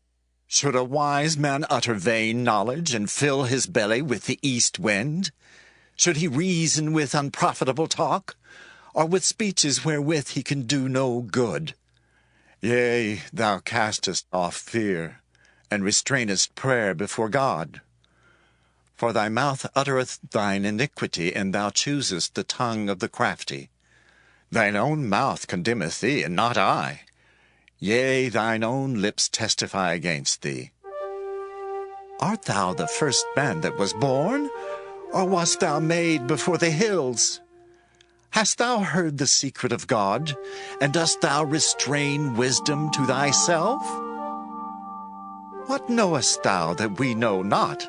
Speaker 10: Should a wise man utter vain knowledge, and fill his belly with the east wind? Should he reason with unprofitable talk, or with speeches wherewith he can do no good? Yea, thou castest off fear, and restrainest prayer before God. For thy mouth uttereth thine iniquity, and thou choosest the tongue of the crafty. Thine own mouth condemneth thee, and not I. Yea, thine own lips testify against thee. Art thou the first man that was born, or wast thou made before the hills? Hast thou heard the secret of God, and dost thou restrain wisdom to thyself? What knowest thou that we know not?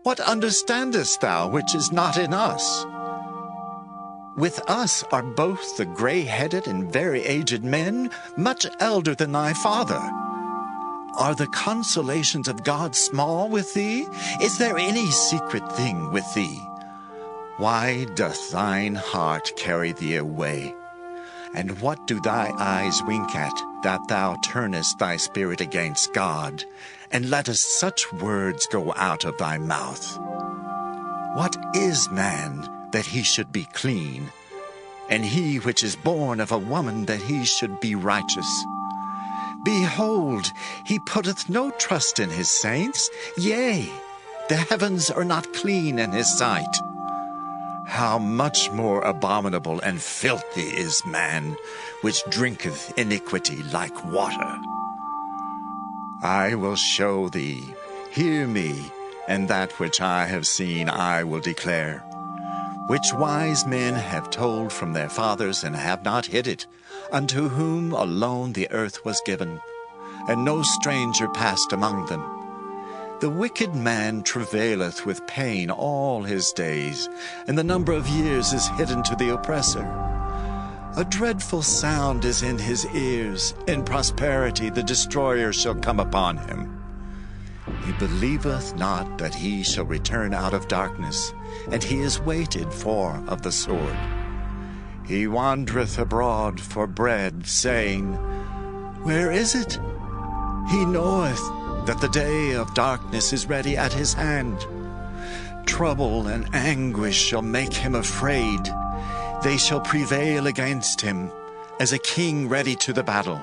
Speaker 10: What understandest thou which is not in us? With us are both the gray-headed and very aged men, much elder than thy father. Are the consolations of God small with thee? Is there any secret thing with thee? Why doth thine heart carry thee away? And what do thy eyes wink at, that thou turnest thy spirit against God, and lettest such words go out of thy mouth? What is man, that he should be clean, and he which is born of a woman, that he should be righteous? Behold, he putteth no trust in his saints, yea, the heavens are not clean in his sight. How much more abominable and filthy is man, which drinketh iniquity like water. I will show thee, hear me, and that which I have seen I will declare, which wise men have told from their fathers, and have not hid it, unto whom alone the earth was given, and no stranger passed among them. The wicked man travaileth with pain all his days, and the number of years is hidden to the oppressor. A dreadful sound is in his ears. In prosperity the destroyer shall come upon him. He believeth not that he shall return out of darkness, and he is waited for of the sword. He wandereth abroad for bread, saying, Where is it? He knoweth that the day of darkness is ready at his hand. Trouble and anguish shall make him afraid. They shall prevail against him, as a king ready to the battle.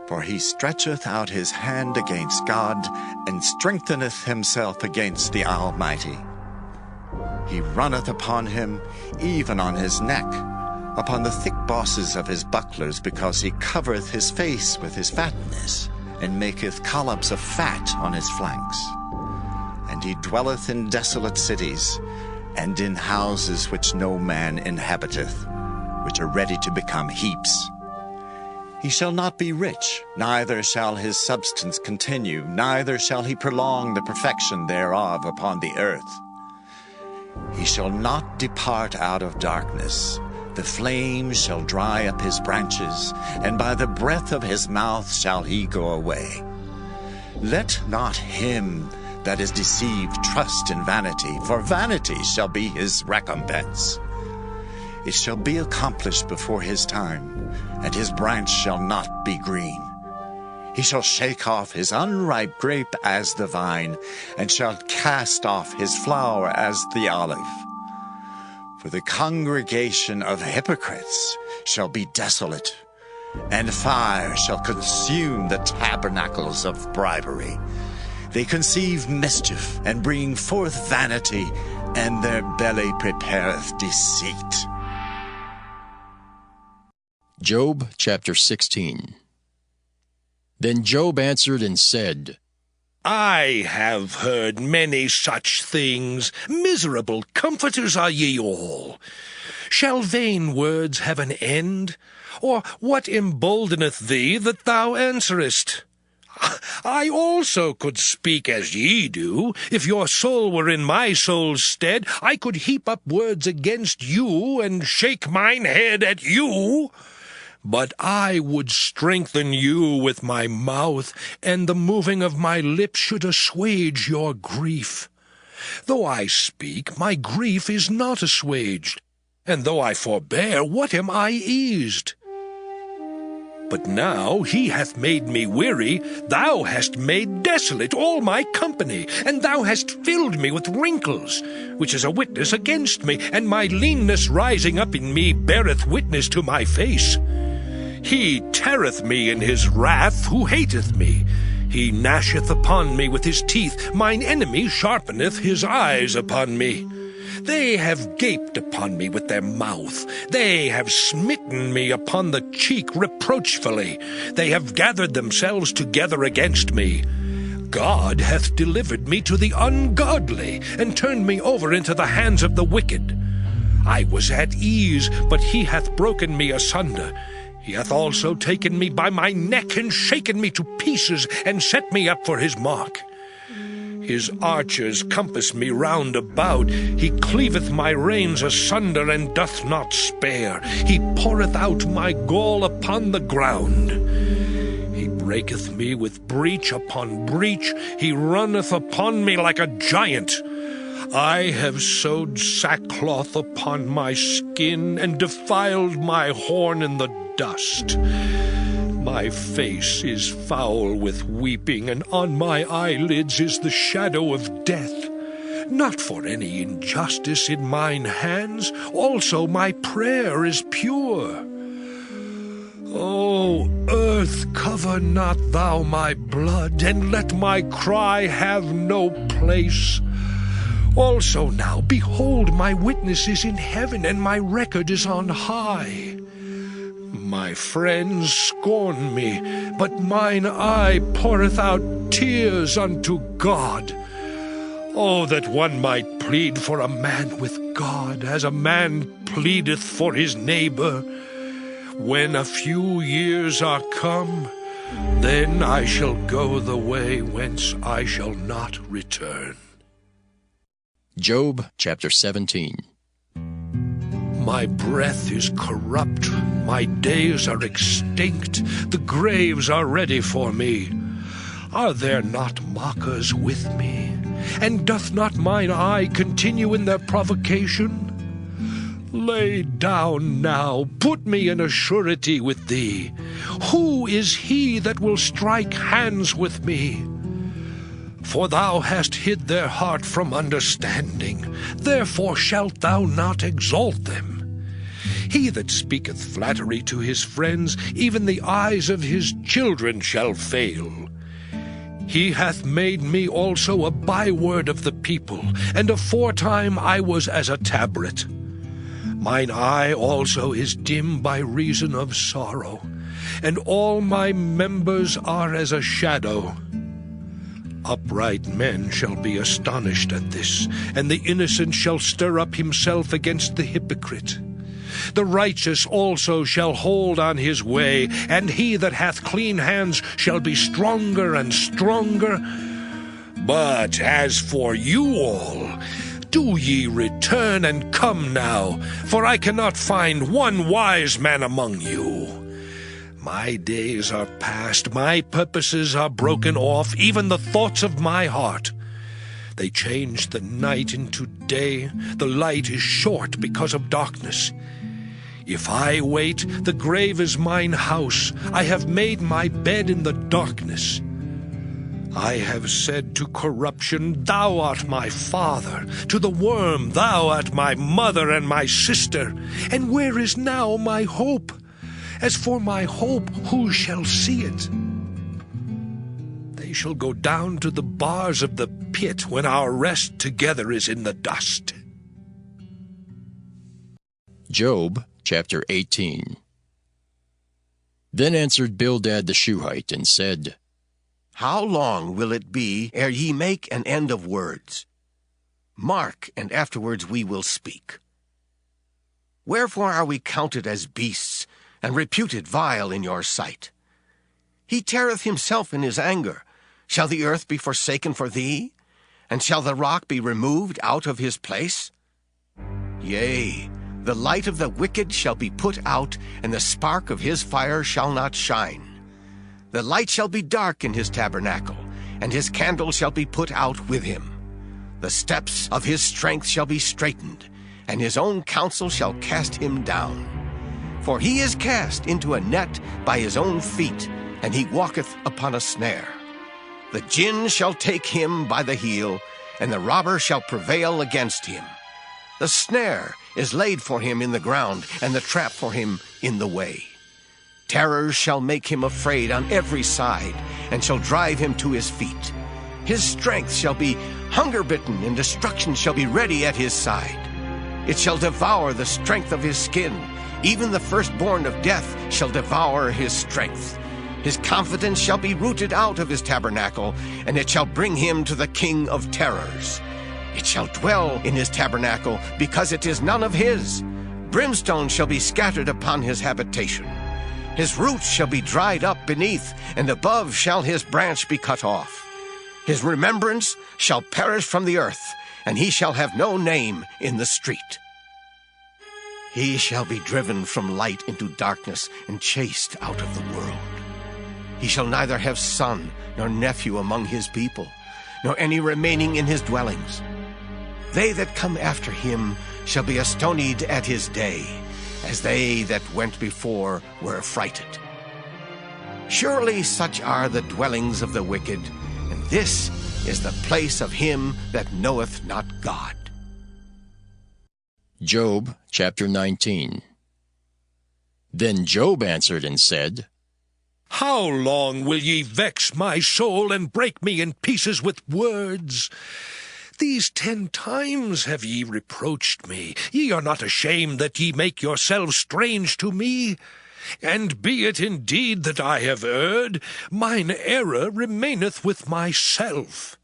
Speaker 10: For he stretcheth out his hand against God, and strengtheneth himself against the Almighty. He runneth upon him, even on his neck, upon the thick bosses of his bucklers, because he covereth his face with his fatness, and maketh collops of fat on his flanks. And he dwelleth in desolate cities, and in houses which no man inhabiteth, which are ready to become heaps. He shall not be rich, neither shall his substance continue, neither shall he prolong the perfection thereof upon the earth. He shall not depart out of darkness. The flame shall dry up his branches, and by the breath of his mouth shall he go away. Let not him that is deceived trust in vanity, for vanity shall be his recompense. It shall be accomplished before his time, and his branch shall not be green. He shall shake off his unripe grape as the vine, and shall cast off his flower as the olive. For the congregation of hypocrites shall be desolate, and fire shall consume the tabernacles of bribery. They conceive mischief, and bring forth vanity, and their belly prepareth deceit.
Speaker 1: Job chapter 16. Then Job answered and said,
Speaker 2: I have heard many such things. Miserable comforters are ye all. Shall vain words have an end? Or what emboldeneth thee that thou answerest? I also could speak as ye do. If your soul were in my soul's stead, I could heap up words against you, and shake mine head at you. But I would strengthen you with my mouth, and the moving of my lips should assuage your grief. Though I speak, my grief is not assuaged, and though I forbear, what am I eased? But now he hath made me weary, thou hast made desolate all my company, and thou hast filled me with wrinkles, which is a witness against me, and my leanness rising up in me beareth witness to my face. He teareth me in his wrath who hateth me. He gnasheth upon me with his teeth, mine enemy sharpeneth his eyes upon me. They have gaped upon me with their mouth. They have smitten me upon the cheek reproachfully. They have gathered themselves together against me. God hath delivered me to the ungodly, and turned me over into the hands of the wicked. I was at ease, but he hath broken me asunder. He hath also taken me by my neck, and shaken me to pieces, and set me up for his mark. His archers compass me round about. He cleaveth my reins asunder, and doth not spare. He poureth out my gall upon the ground. He breaketh me with breach upon breach. He runneth upon me like a giant. I have sewed sackcloth upon my skin, and defiled my horn in the dust. My face is foul with weeping, and on my eyelids is the shadow of death. Not for any injustice in mine hands, also my prayer is pure. O earth, cover not thou my blood, and let my cry have no place. Also now, behold, my witness is in heaven, and my record is on high. My friends scorn me, but mine eye poureth out tears unto God. Oh, that one might plead for a man with God, as a man pleadeth for his neighbor. When a few years are come, then I shall go the way whence I shall not return.
Speaker 1: Job chapter 17.
Speaker 2: My breath is corrupt, my days are extinct, the graves are ready for me. Are there not mockers with me? And doth not mine eye continue in their provocation? Lay down now, put me in a surety with thee. Who is he that will strike hands with me? For thou hast hid their heart from understanding, therefore shalt thou not exalt them. He that speaketh flattery to his friends, even the eyes of his children shall fail. He hath made me also a byword of the people, and aforetime I was as a tabret. Mine eye also is dim by reason of sorrow, and all my members are as a shadow. Upright men shall be astonished at this, and the innocent shall stir up himself against the hypocrite. The righteous also shall hold on his way, and he that hath clean hands shall be stronger and stronger. But as for you all, do ye return and come now, for I cannot find one wise man among you. My days are past, my purposes are broken off, even the thoughts of my heart. They change the night into day, the light is short because of darkness. If I wait, the grave is mine house. I have made my bed in the darkness. I have said to corruption, Thou art my father. To the worm, Thou art my mother and my sister. And where is now my hope? As for my hope, who shall see it? They shall go down to the bars of the pit when our rest together is in the dust.
Speaker 1: Job chapter 18. Then answered Bildad the Shuhite, and said,
Speaker 11: How long will it be ere ye make an end of words? Mark, and afterwards we will speak. Wherefore are we counted as beasts, and reputed vile in your sight? He teareth himself in his anger. Shall the earth be forsaken for thee? And shall the rock be removed out of his place? Yea, the light of the wicked shall be put out, and the spark of his fire shall not shine. The light shall be dark in his tabernacle, and his candle shall be put out with him. The steps of his strength shall be straitened, and his own counsel shall cast him down. For he is cast into a net by his own feet, and he walketh upon a snare. The gin shall take him by the heel, and the robber shall prevail against him. The snare is laid for him in the ground, and the trap for him in the way. Terrors shall make him afraid on every side, and shall drive him to his feet. His strength shall be hunger-bitten, and destruction shall be ready at his side. It shall devour the strength of his skin. Even the firstborn of death shall devour his strength. His confidence shall be rooted out of his tabernacle, and it shall bring him to the king of terrors. It shall dwell in his tabernacle, because it is none of his. Brimstone shall be scattered upon his habitation. His roots shall be dried up beneath, and above shall his branch be cut off. His remembrance shall perish from the earth, and he shall have no name in the street. He shall be driven from light into darkness, and chased out of the world. He shall neither have son nor nephew among his people, nor any remaining in his dwellings. They that come after him shall be astonied at his day, as they that went before were affrighted. Surely such are the dwellings of the wicked, and this is the place of him that knoweth not God.
Speaker 1: Job chapter 19. Then Job answered and said,
Speaker 2: How long will ye vex my soul and break me in pieces with words? These 10 times have ye reproached me. Ye are not ashamed that ye make yourselves strange to me. And be it indeed that I have erred, mine error remaineth with myself.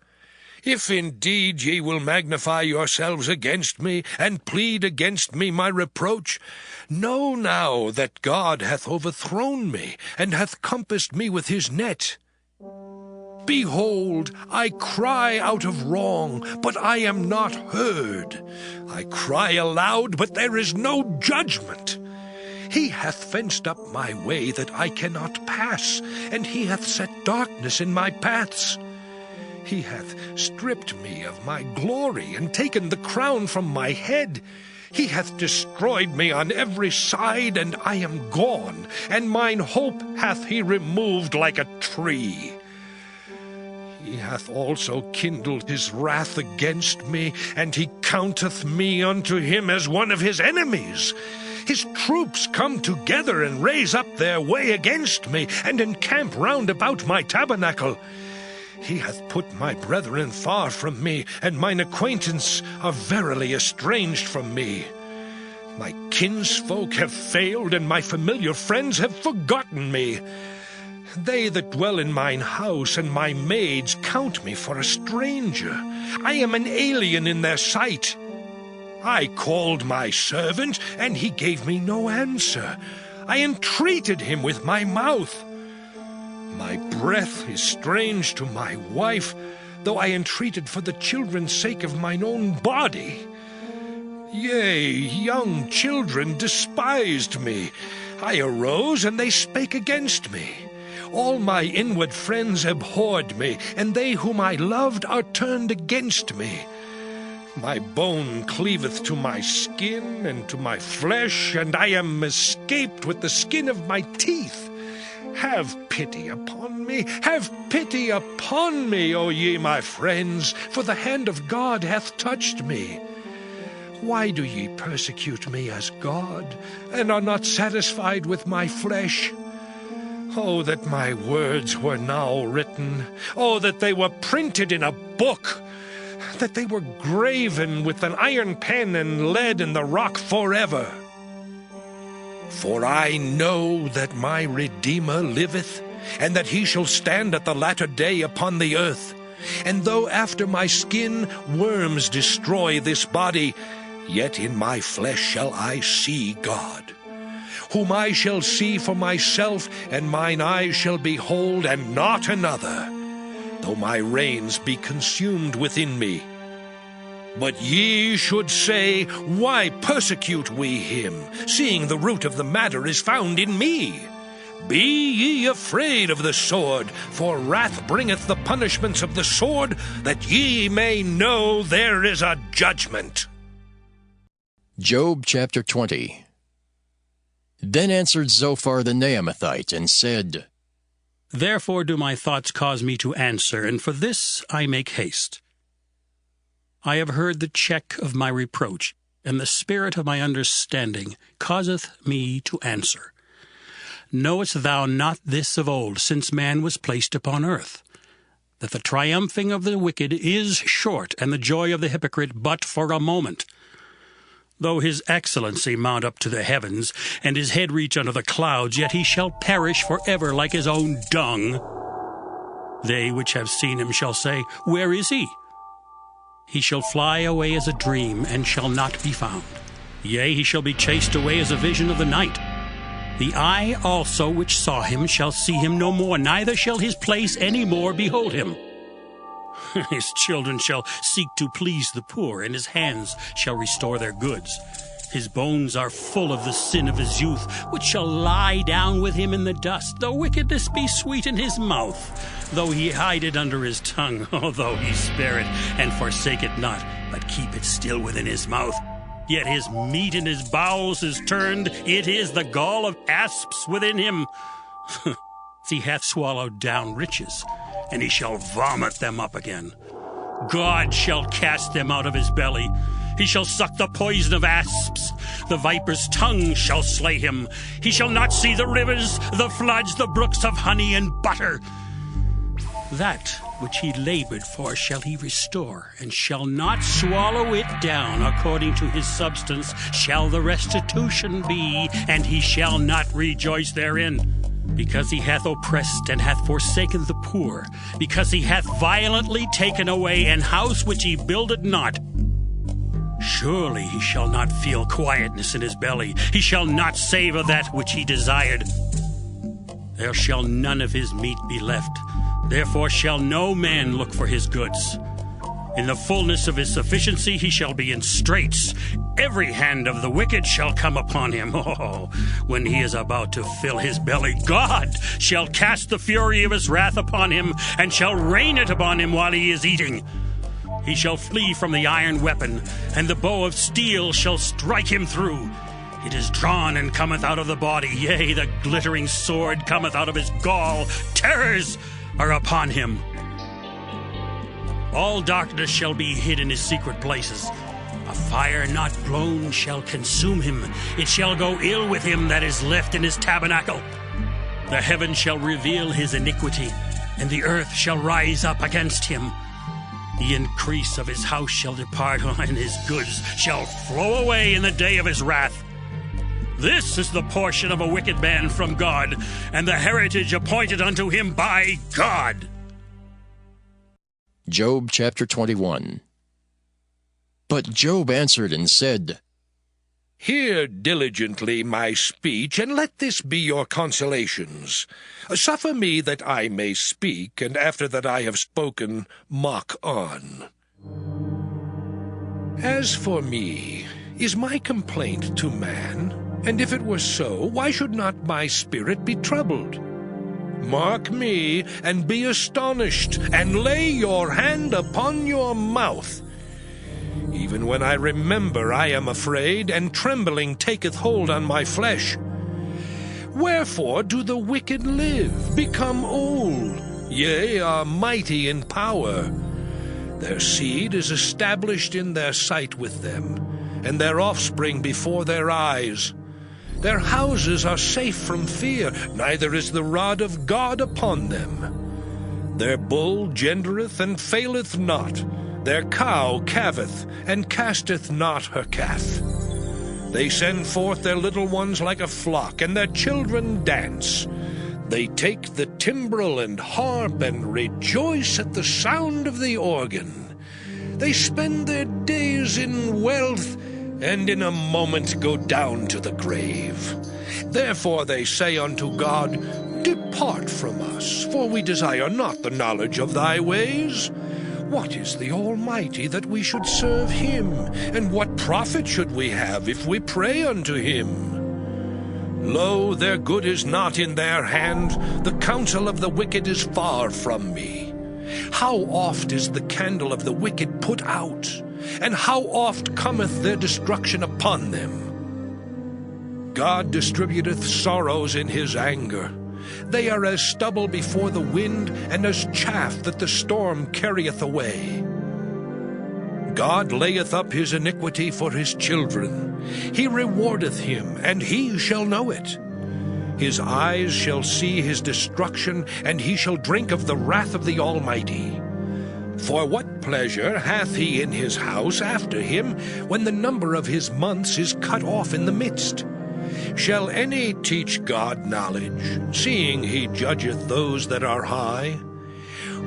Speaker 2: If indeed ye will magnify yourselves against me, and plead against me my reproach, know now that God hath overthrown me, and hath compassed me with his net. Behold, I cry out of wrong, but I am not heard. I cry aloud, but there is no judgment. He hath fenced up my way that I cannot pass, and he hath set darkness in my paths. He hath stripped me of my glory, and taken the crown from my head. He hath destroyed me on every side, and I am gone, and mine hope hath he removed like a tree. He hath also kindled his wrath against me, and he counteth me unto him as one of his enemies. His troops come together and raise up their way against me, and encamp round about my tabernacle. He hath put my brethren far from me, and mine acquaintance are verily estranged from me. My kinsfolk have failed, and my familiar friends have forgotten me. They that dwell in mine house and my maids count me for a stranger. I am an alien in their sight. I called my servant, and he gave me no answer. I entreated him with my mouth. My breath is strange to my wife, though I entreated for the children's sake of mine own body. Yea, young children despised me. I arose, and they spake against me. All my inward friends abhorred me, and they whom I loved are turned against me. My bone cleaveth to my skin and to my flesh, and I am escaped with the skin of my teeth. Have pity upon me, have pity upon me, O ye my friends, for the hand of God hath touched me. Why do ye persecute me as God, and are not satisfied with my flesh? Oh, that my words were now written. Oh, that they were printed in a book. That they were graven with an iron pen and lead in the rock forever. For I know that my Redeemer liveth, and that he shall stand at the latter day upon the earth. And though after my skin worms destroy this body, yet in my flesh shall I see God, whom I shall see for myself, and mine eyes shall behold, and not another, though my reins be consumed within me. But ye should say, Why persecute we him, seeing the root of the matter is found in me? Be ye afraid of the sword, for wrath bringeth the punishments of the sword, that ye may know there is a judgment.
Speaker 1: Job chapter 20. Then answered Zophar the Naamathite, and said,
Speaker 12: Therefore do my thoughts cause me to answer, and for this I make haste. I have heard the check of my reproach, and the spirit of my understanding causeth me to answer. Knowest thou not this of old, since man was placed upon earth, that the triumphing of the wicked is short, and the joy of the hypocrite but for a moment? Though his excellency mount up to the heavens, and his head reach unto the clouds, yet he shall perish forever like his own dung. They which have seen him shall say, Where is he? He shall fly away as a dream, and shall not be found. Yea, he shall be chased away as a vision of the night. The eye also which saw him shall see him no more, neither shall his place any more behold him. His children shall seek to please the poor, and his hands shall restore their goods. His bones are full of the sin of his youth, which shall lie down with him in the dust. Though wickedness be sweet in his mouth, though he hide it under his tongue, though he spare it and forsake it not, but keep it still within his mouth. Yet his meat in his bowels is turned, it is the gall of asps within him. He hath swallowed down riches, and he shall vomit them up again. God shall cast them out of his belly. He shall suck the poison of asps. The viper's tongue shall slay him. He shall not see the rivers, the floods, the brooks of honey and butter. That which he labored for shall he restore, and shall not swallow it down. According to his substance shall the restitution be, and he shall not rejoice therein. Because he hath oppressed and hath forsaken the poor, because he hath violently taken away an house which he builded not. Surely he shall not feel quietness in his belly. He shall not savour that which he desired. There shall none of his meat be left. Therefore shall no man look for his goods. In the fullness of his sufficiency he shall be in straits. Every hand of the wicked shall come upon him. Oh, when he is about to fill his belly, God shall cast the fury of his wrath upon him, and shall rain it upon him while he is eating. He shall flee from the iron weapon, and the bow of steel shall strike him through. It is drawn and cometh out of the body, yea, the glittering sword cometh out of his gall. Terrors are upon him. All darkness shall be hid in his secret places. A fire not blown shall consume him. It shall go ill with him that is left in his tabernacle. The heaven shall reveal his iniquity, and the earth shall rise up against him. The increase of his house shall depart, and his goods shall flow away in the day of his wrath. This is the portion of a wicked man from God, and the heritage appointed unto him by God.
Speaker 1: Job chapter 21. But Job answered and said,
Speaker 2: Hear diligently my speech, and let this be your consolations. Suffer me that I may speak, and after that I have spoken, mock on. As for me, is my complaint to man? And if it were so, why should not my spirit be troubled? Mark me, and be astonished, and lay your hand upon your mouth. Even when I remember, I am afraid, and trembling taketh hold on my flesh. Wherefore do the wicked live, become old, yea, are mighty in power? Their seed is established in their sight with them, and their offspring before their eyes. Their houses are safe from fear, neither is the rod of God upon them. Their bull gendereth and faileth not. Their cow calveth, and casteth not her calf. They send forth their little ones like a flock, and their children dance. They take the timbrel and harp, and rejoice at the sound of the organ. They spend their days in wealth, and in a moment go down to the grave. Therefore they say unto God, Depart from us, for we desire not the knowledge of thy ways. What is the Almighty that we should serve him? And what profit should we have if we pray unto him? Lo, their good is not in their hand. The counsel of the wicked is far from me. How oft is the candle of the wicked put out? and how oft cometh their destruction upon them? God distributeth sorrows in his anger. They are as stubble before the wind, and as chaff that the storm carrieth away. God layeth up his iniquity for his children. He rewardeth him, and he shall know it. His eyes shall see his destruction, and he shall drink of the wrath of the Almighty. For what pleasure hath he in his house after him, when the number of his months is cut off in the midst? Shall any teach God knowledge, seeing he judgeth those that are high?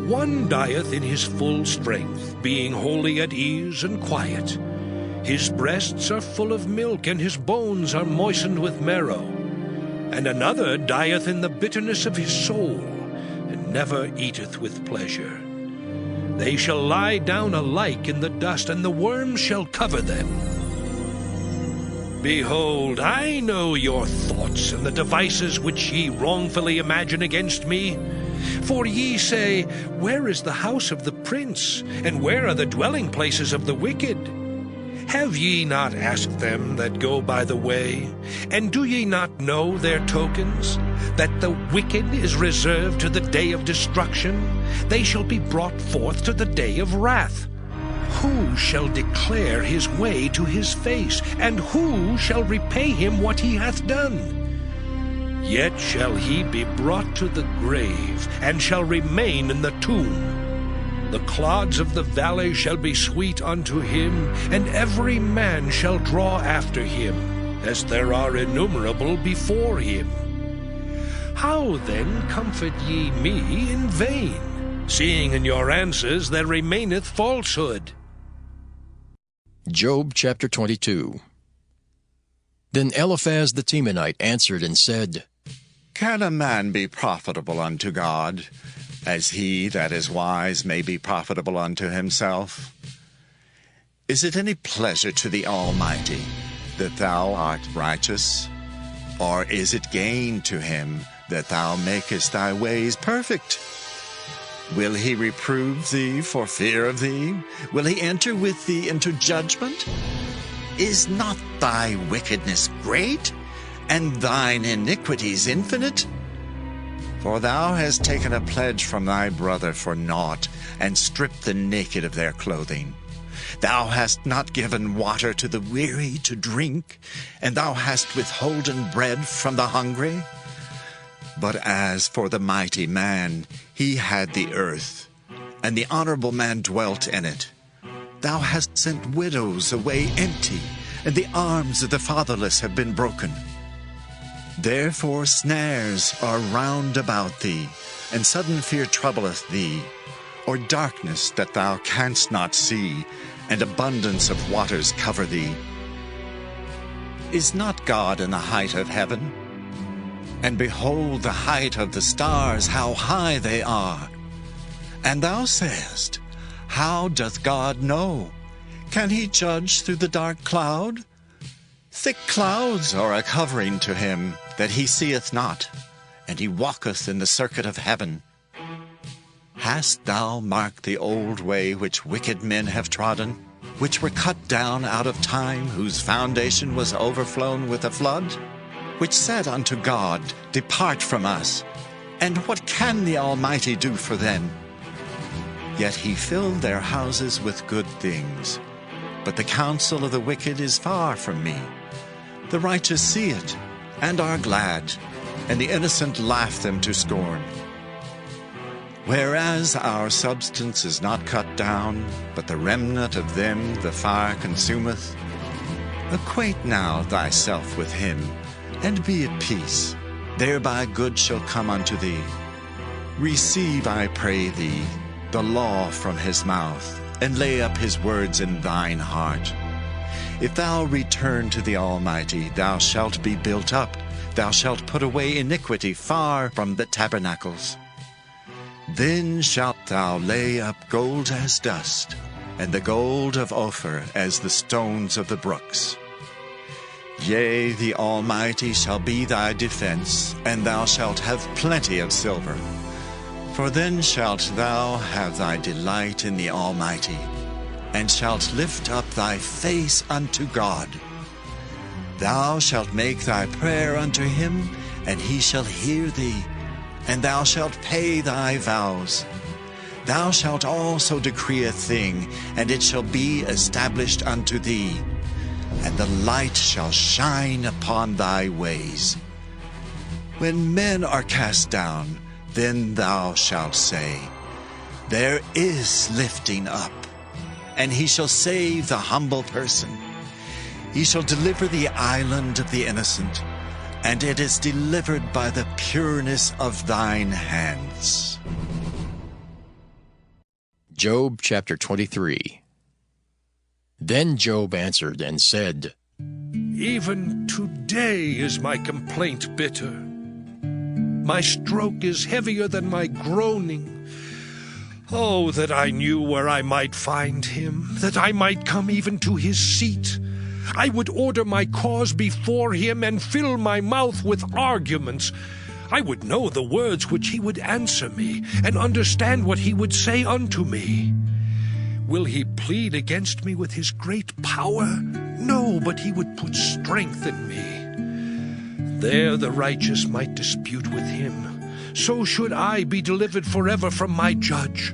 Speaker 2: One dieth in his full strength, being wholly at ease and quiet. His breasts are full of milk, and his bones are moistened with marrow. And another dieth in the bitterness of his soul, and never eateth with pleasure. They shall lie down alike in the dust, and the worms shall cover them. Behold, I know your thoughts, and the devices which ye wrongfully imagine against me. For ye say, Where is the house of the prince, and where are the dwelling places of the wicked? Have ye not asked them that go by the way? And do ye not know their tokens? That the wicked is reserved to the day of destruction? They shall be brought forth to the day of wrath. Who shall declare his way to his face? And who shall repay him what he hath done? Yet shall he be brought to the grave, and shall remain in the tomb. The clods of the valley shall be sweet unto him, and every man shall draw after him, as there are innumerable before him. How then comfort ye me in vain, seeing in your answers there remaineth falsehood?
Speaker 1: Job chapter 22. Then Eliphaz the Temanite answered and said,
Speaker 10: Can a man be profitable unto God, as he that is wise may be profitable unto himself? Is it any pleasure to the Almighty that thou art righteous? Or is it gain to him that thou makest thy ways perfect? Will he reprove thee for fear of thee? Will he enter with thee into judgment? Is not thy wickedness great, and thine iniquities infinite? For thou hast taken a pledge from thy brother for naught, and stripped the naked of their clothing. Thou hast not given water to the weary to drink, and thou hast withholden bread from the hungry. But as for the mighty man, he had the earth, and the honorable man dwelt in it. Thou hast sent widows away empty, and the arms of the fatherless have been broken. Therefore snares are round about thee, and sudden fear troubleth thee, or darkness that thou canst not see, and abundance of waters cover thee. Is not God in the height of heaven? And behold the height of the stars, how high they are. And thou sayest, How doth God know? Can he judge through the dark cloud? Thick clouds are a covering to him, that he seeth not, and he walketh in the circuit of heaven. Hast thou marked the old way which wicked men have trodden, which were cut down out of time, whose foundation was overflown with a flood? Which said unto God, Depart from us. And what can the Almighty do for them? Yet he filled their houses with good things. But the counsel of the wicked is far from me. The righteous see it, and are glad, and the innocent laugh them to scorn. Whereas our substance is not cut down, but the remnant of them the fire consumeth, acquaint now thyself with him, and be at peace. Thereby good shall come unto thee. Receive, I pray thee, the law from his mouth, and lay up his words in thine heart. If thou return to the Almighty, thou shalt be built up. Thou shalt put away iniquity far from the tabernacles. Then shalt thou lay up gold as dust, and the gold of Ophir as the stones of the brooks. Yea, the Almighty shall be thy defense, and thou shalt have plenty of silver. For then shalt thou have thy delight in the Almighty. and shalt lift up thy face unto God. Thou shalt make thy prayer unto him, and he shall hear thee, and thou shalt pay thy vows. Thou shalt also decree a thing, and it shall be established unto thee, and the light shall shine upon thy ways. When men are cast down, then thou shalt say, There is lifting up, and he shall save the humble person. He shall deliver the island of the innocent, and it is delivered by the pureness of thine hands.
Speaker 1: Job chapter 23. Then Job answered and said,
Speaker 2: Even today is my complaint bitter. My stroke is heavier than my groaning. Oh, that I knew where I might find him, that I might come even to his seat. I would order my cause before him and fill my mouth with arguments. I would know the words which he would answer me, and understand what he would say unto me. Will he plead against me with his great power? No, but he would put strength in me. There the righteous might dispute with him. So should I be delivered forever from my judge.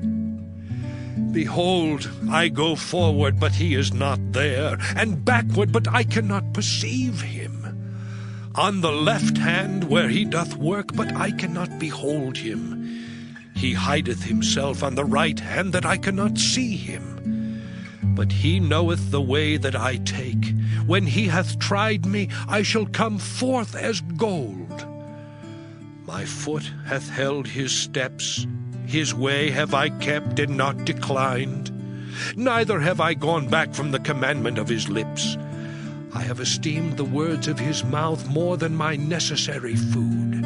Speaker 2: Behold, I go forward, but he is not there, and backward, but I cannot perceive him. On the left hand where he doth work, but I cannot behold him. He hideth himself on the right hand, that I cannot see him. But he knoweth the way that I take. When he hath tried me, I shall come forth as gold. My foot hath held his steps. His way have I kept and not declined. Neither have I gone back from the commandment of his lips. I have esteemed the words of his mouth more than my necessary food.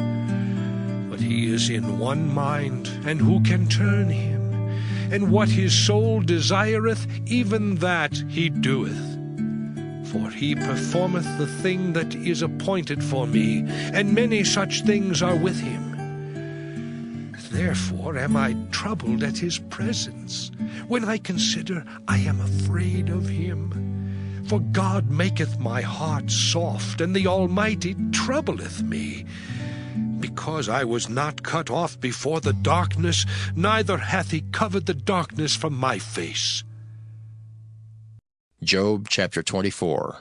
Speaker 2: But he is in one mind, and who can turn him? And what his soul desireth, even that he doeth. For he performeth the thing that is appointed for me, and many such things are with him. Therefore am I troubled at his presence. When I consider, I am afraid of him. For God maketh my heart soft, and the Almighty troubleth me. Because I was not cut off before the darkness, neither hath he covered the darkness from my face.
Speaker 1: Job chapter 24.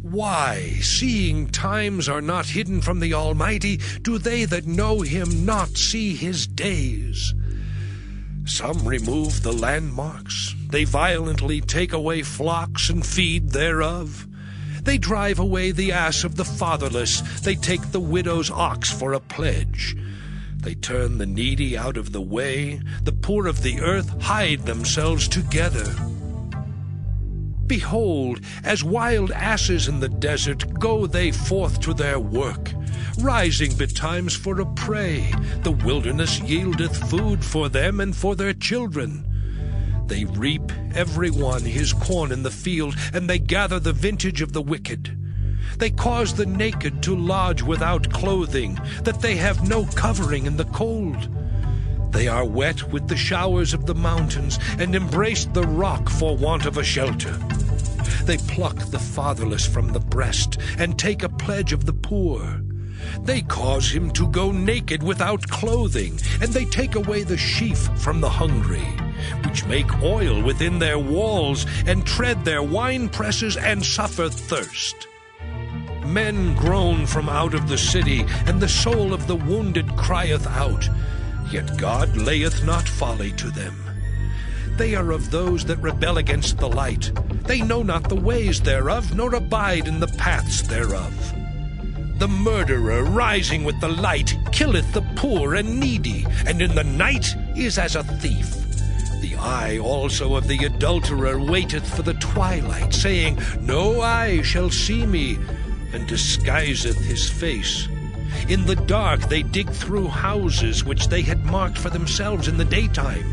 Speaker 2: Why, seeing times are not hidden from the Almighty, do they that know him not see his days? Some remove the landmarks. They violently take away flocks and feed thereof. They drive away the ass of the fatherless. They take the widow's ox for a pledge. They turn the needy out of the way. The poor of the earth hide themselves together. Behold, as wild asses in the desert go they forth to their work, rising betimes for a prey. The wilderness yieldeth food for them and for their children. They reap every one his corn in the field, and they gather the vintage of the wicked. They cause the naked to lodge without clothing, that they have no covering in the cold. They are wet with the showers of the mountains, and embrace the rock for want of a shelter. They pluck the fatherless from the breast, and take a pledge of the poor. They cause him to go naked without clothing, and they take away the sheaf from the hungry, which make oil within their walls, and tread their winepresses, and suffer thirst. Men groan from out of the city, and the soul of the wounded crieth out. Yet God layeth not folly to them. They are of those that rebel against the light. They know not the ways thereof, nor abide in the paths thereof. The murderer, rising with the light, killeth the poor and needy, and in the night is as a thief. The eye also of the adulterer waiteth for the twilight, saying, No eye shall see me, and disguiseth his face. In the dark they dig through houses which they had marked for themselves in the daytime.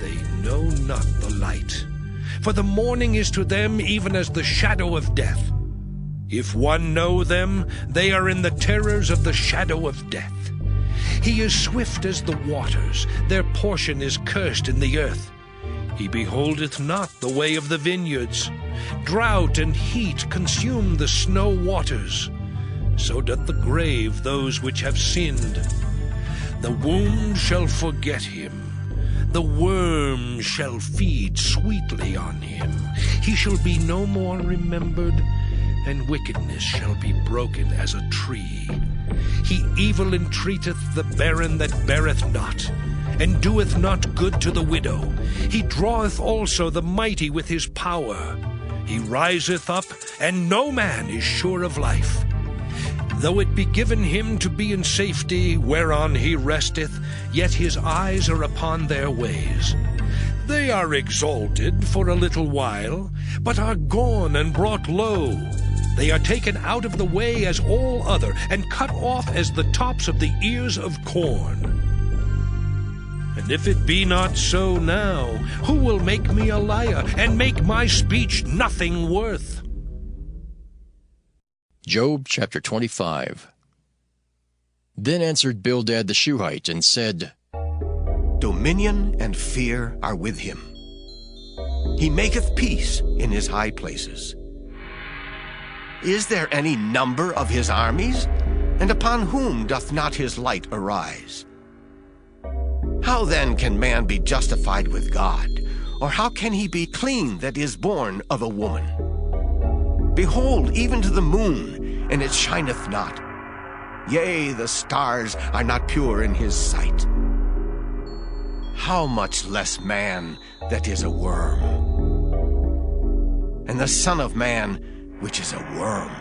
Speaker 2: They know not the light, for the morning is to them even as the shadow of death. If one know them, they are in the terrors of the shadow of death. He is swift as the waters, their portion is cursed in the earth. He beholdeth not the way of the vineyards. Drought and heat consume the snow waters. So doth the grave those which have sinned. The womb shall forget him. The worm shall feed sweetly on him. He shall be no more remembered, and wickedness shall be broken as a tree. He evil entreateth the barren that beareth not, and doeth not good to the widow. He draweth also the mighty with his power. He riseth up, and no man is sure of life. Though it be given him to be in safety, whereon he resteth, yet his eyes are upon their ways. They are exalted for a little while, but are gone and brought low. They are taken out of the way as all other, and cut off as the tops of the ears of corn. And if it be not so now, who will make me a liar, and make my speech nothing worth?
Speaker 1: Job chapter 25. Then answered Bildad the Shuhite, and said,
Speaker 11: Dominion and fear are with him. He maketh peace in his high places. Is there any number of his armies? And upon whom doth not his light arise? How then can man be justified with God? Or how can he be clean that is born of a woman? Behold, even to the moon, and it shineth not. Yea, the stars are not pure in his sight. How much less man that is a worm? And the Son of Man, which is a worm.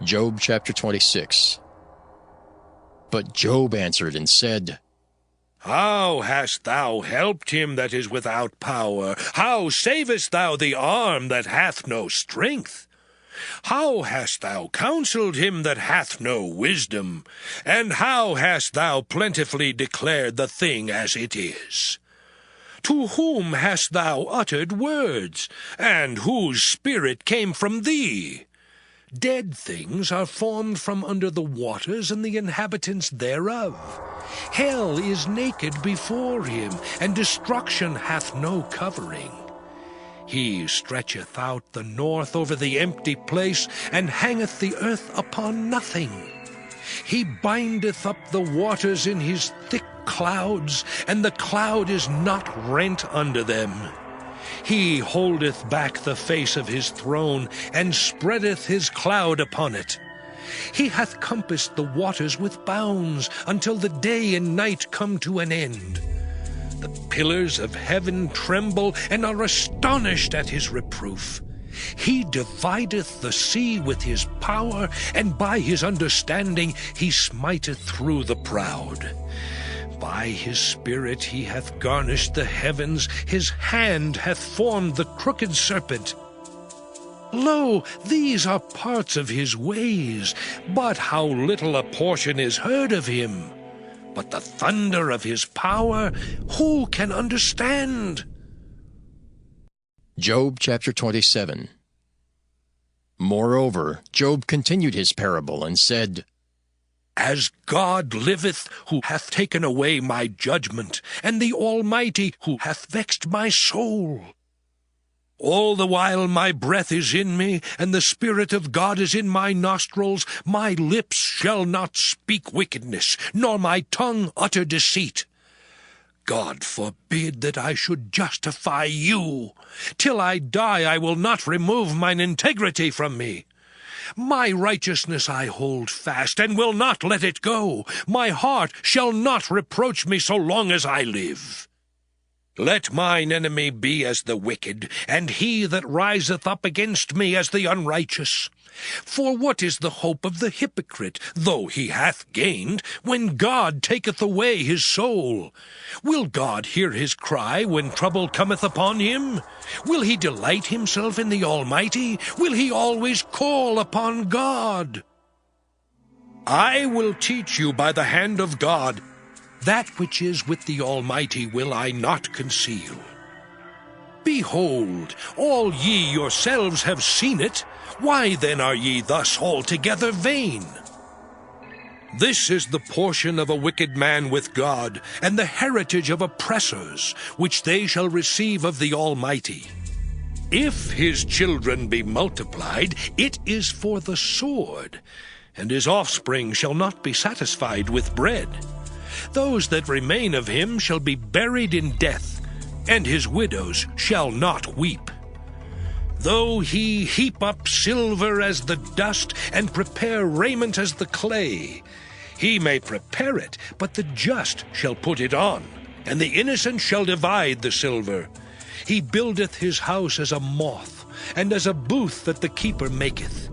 Speaker 1: Job chapter 26. But Job answered and said,
Speaker 2: How hast thou helped him that is without power? How savest thou the arm that hath no strength? How hast thou counseled him that hath no wisdom? And how hast thou plentifully declared the thing as it is? To whom hast thou uttered words, and whose spirit came from thee? Dead things are formed from under the waters, and the inhabitants thereof. Hell is naked before him, and destruction hath no covering. He stretcheth out the north over the empty place, and hangeth the earth upon nothing. He bindeth up the waters in his thick clouds, and the cloud is not rent under them. He holdeth back the face of his throne, and spreadeth his cloud upon it. He hath compassed the waters with bounds, until the day and night come to an end. The pillars of heaven tremble, and are astonished at his reproof. He divideth the sea with his power, and by his understanding he smiteth through the proud. By his spirit he hath garnished the heavens, his hand hath formed the crooked serpent. Lo, these are parts of his ways, but how little a portion is heard of him. But the thunder of his power, who can understand?
Speaker 1: Job chapter 27. Moreover, Job continued his parable, and said,
Speaker 2: As God liveth, who hath taken away my judgment, and the Almighty, who hath vexed my soul. All the while my breath is in me, and the Spirit of God is in my nostrils, my lips shall not speak wickedness, nor my tongue utter deceit. God forbid that I should justify you. Till I die I will not remove mine integrity from me. My righteousness I hold fast, and will not let it go. My heart shall not reproach me so long as I live. Let mine enemy be as the wicked, and he that riseth up against me as the unrighteous. For what is the hope of the hypocrite, though he hath gained, when God taketh away his soul? Will God hear his cry when trouble cometh upon him? Will he delight himself in the Almighty? Will he always call upon God? I will teach you by the hand of God. That which is with the Almighty will I not conceal. Behold, all ye yourselves have seen it. Why then are ye thus altogether vain? This is the portion of a wicked man with God, and the heritage of oppressors, which they shall receive of the Almighty. If his children be multiplied, it is for the sword, and his offspring shall not be satisfied with bread. Those that remain of him shall be buried in death, and his widows shall not weep. Though he heap up silver as the dust, and prepare raiment as the clay, he may prepare it, but the just shall put it on, and the innocent shall divide the silver. He buildeth his house as a moth, and as a booth that the keeper maketh.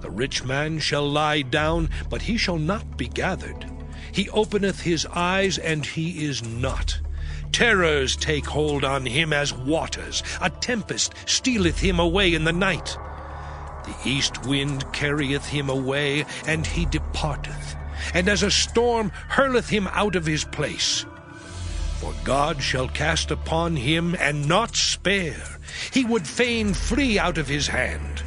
Speaker 2: The rich man shall lie down, but he shall not be gathered. He openeth his eyes, and he is not. Terrors take hold on him as waters. A tempest stealeth him away in the night. The east wind carrieth him away, and he departeth, and as a storm hurleth him out of his place. For God shall cast upon him, and not spare. He would fain flee out of his hand.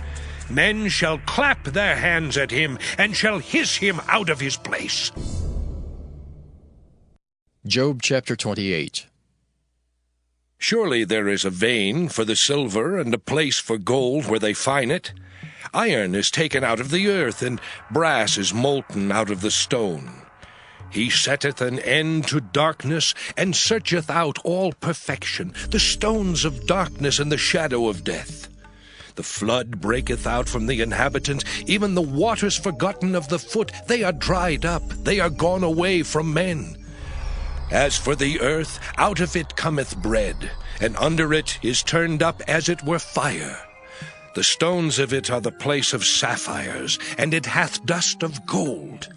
Speaker 2: Men shall clap their hands at him, and shall hiss him out of his place.
Speaker 1: Job chapter 28.
Speaker 2: Surely there is a vein for the silver, and a place for gold where they fine it. Iron is taken out of the earth, and brass is molten out of the stone. He setteth an end to darkness, and searcheth out all perfection, the stones of darkness and the shadow of death. The flood breaketh out from the inhabitants, even the waters forgotten of the foot. They are dried up, they are gone away from men. As for the earth, out of it cometh bread, and under it is turned up as it were fire. The stones of it are the place of sapphires, and it hath dust of gold.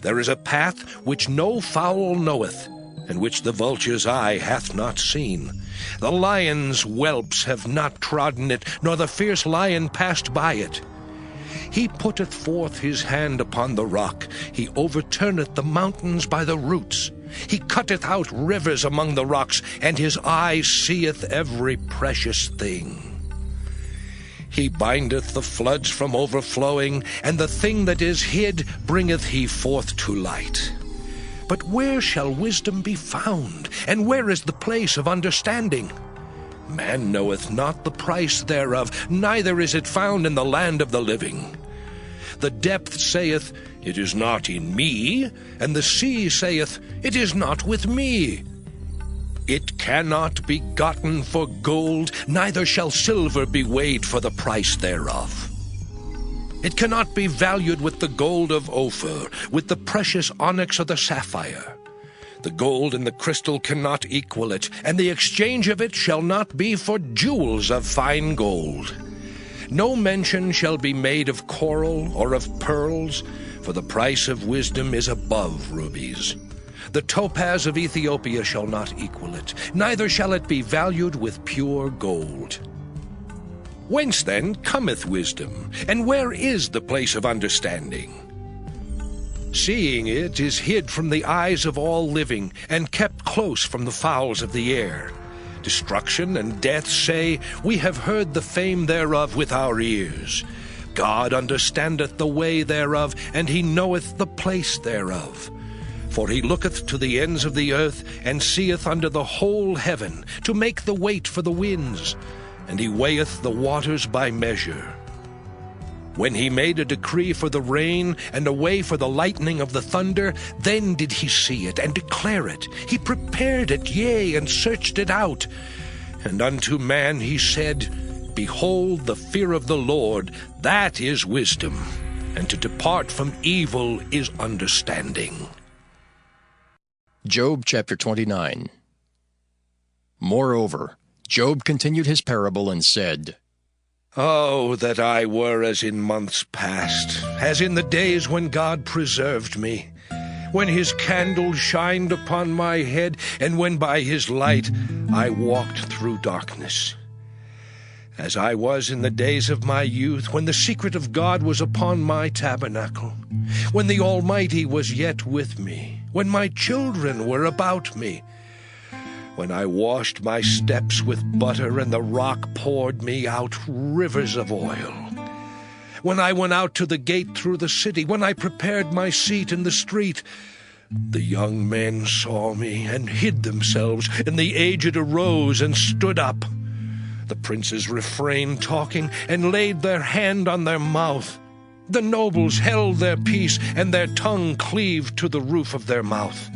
Speaker 2: There is a path which no fowl knoweth, and which the vulture's eye hath not seen. The lion's whelps have not trodden it, nor the fierce lion passed by it. He putteth forth his hand upon the rock. He overturneth the mountains by the roots. He cutteth out rivers among the rocks, and his eye seeth every precious thing. He bindeth the floods from overflowing, and the thing that is hid bringeth he forth to light. But where shall wisdom be found, and where is the place of understanding? Man knoweth not the price thereof, neither is it found in the land of the living. The depth saith, It is not in me, and the sea saith, It is not with me. It cannot be gotten for gold, neither shall silver be weighed for the price thereof. It cannot be valued with the gold of Ophir, with the precious onyx or the sapphire. The gold and the crystal cannot equal it, and the exchange of it shall not be for jewels of fine gold. No mention shall be made of coral or of pearls, for the price of wisdom is above rubies. The topaz of Ethiopia shall not equal it, neither shall it be valued with pure gold. Whence then cometh wisdom, and where is the place of understanding? Seeing it is hid from the eyes of all living, and kept close from the fowls of the air. Destruction and death say, We have heard the fame thereof with our ears. God understandeth the way thereof, and he knoweth the place thereof. For he looketh to the ends of the earth, and seeth under the whole heaven, to make the weight for the winds, and he weigheth the waters by measure. When he made a decree for the rain, and a way for the lightning of the thunder, then did he see it, and declare it. He prepared it, yea, and searched it out. And unto man he said, Behold, the fear of the Lord, that is wisdom, and to depart from evil is understanding.
Speaker 1: Job chapter 29. Moreover, Job continued his parable and said,
Speaker 2: Oh, that I were as in months past, as in the days when God preserved me, when his candle shined upon my head, and when by his light I walked through darkness. As I was in the days of my youth, when the secret of God was upon my tabernacle, when the Almighty was yet with me, when my children were about me, when I washed my steps with butter, and the rock poured me out rivers of oil. when I went out to the gate through the city, when I prepared my seat in the street. The young men saw me and hid themselves, and the aged arose and stood up. The princes refrained talking and laid their hand on their mouth. The nobles held their peace, and their tongue cleaved to the roof of their mouth.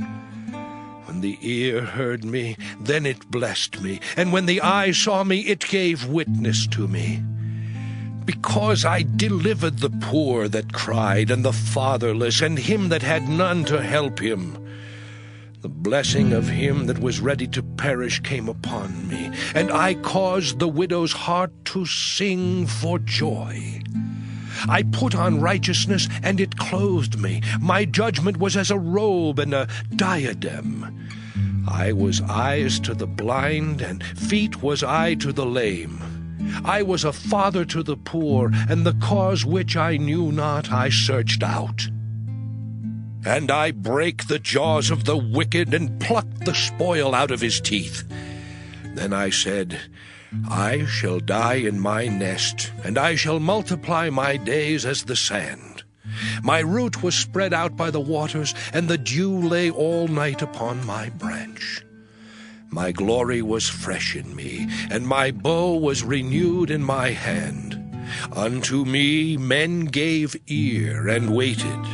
Speaker 2: When the ear heard me, then it blessed me, and when the eye saw me, it gave witness to me. Because I delivered the poor that cried, and the fatherless, and him that had none to help him. The blessing of him that was ready to perish came upon me, and I caused the widow's heart to sing for joy. I put on righteousness, and it clothed me. My judgment was as a robe and a diadem. I was eyes to the blind, and feet was I to the lame. I was a father to the poor, and the cause which I knew not I searched out. And I brake the jaws of the wicked, and plucked the spoil out of his teeth. Then I said, I shall die in my nest, and I shall multiply my days as the sand. My root was spread out by the waters, and the dew lay all night upon my branch. My glory was fresh in me, and my bow was renewed in my hand. Unto me men gave ear, and waited,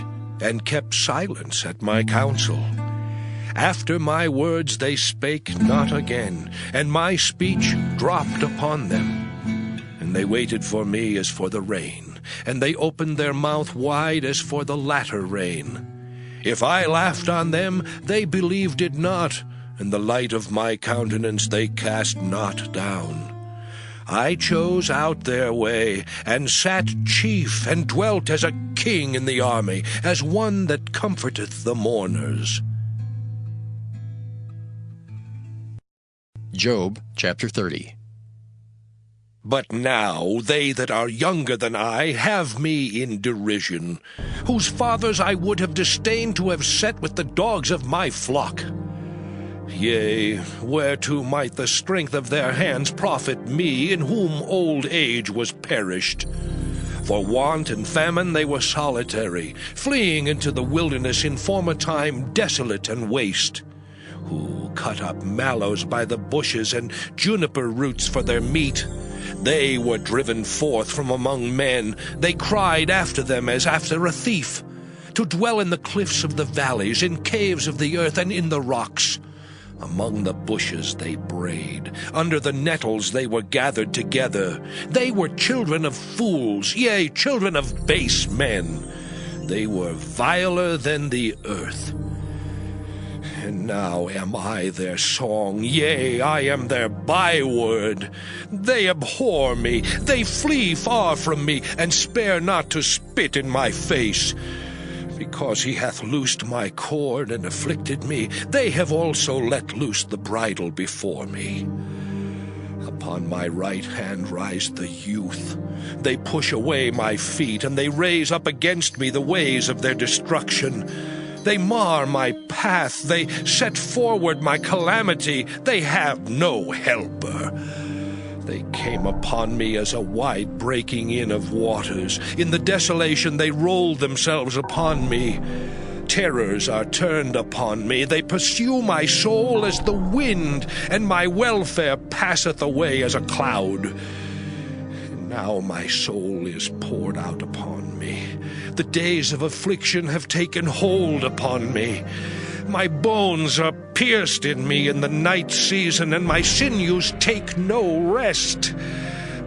Speaker 2: and kept silence at my counsel. After my words they spake not again, and my speech dropped upon them. And they waited for me as for the rain, and they opened their mouth wide as for the latter rain. If I laughed on them, they believed it not, and the light of my countenance they cast not down. I chose out their way, and sat chief, and dwelt as a king in the army, as one that comforteth the mourners.
Speaker 1: Job chapter 30.
Speaker 2: But now they that are younger than I have me in derision, whose fathers I would have disdained to have set with the dogs of my flock. Yea, whereto might the strength of their hands profit me, in whom old age was perished? For want and famine they were solitary, fleeing into the wilderness in former time desolate and waste. Who cut up mallows by the bushes, and juniper roots for their meat. They were driven forth from among men. They cried after them as after a thief, to dwell in the cliffs of the valleys, in caves of the earth, and in the rocks. Among the bushes they brayed, under the nettles they were gathered together. They were children of fools, yea, children of base men. They were viler than the earth. And now am I their song, yea, I am their byword. They abhor me, they flee far from me, and spare not to spit in my face. Because he hath loosed my cord and afflicted me, they have also let loose the bridle before me. Upon my right hand rise the youth. They push away my feet, and they raise up against me the ways of their destruction. They mar my path, they set forward my calamity. They have no helper. They came upon me as a wide breaking in of waters. In the desolation they rolled themselves upon me. Terrors are turned upon me. They pursue my soul as the wind, and my welfare passeth away as a cloud. And now my soul is poured out upon me. The days of affliction have taken hold upon me. My bones are pierced in me in the night season, and my sinews take no rest.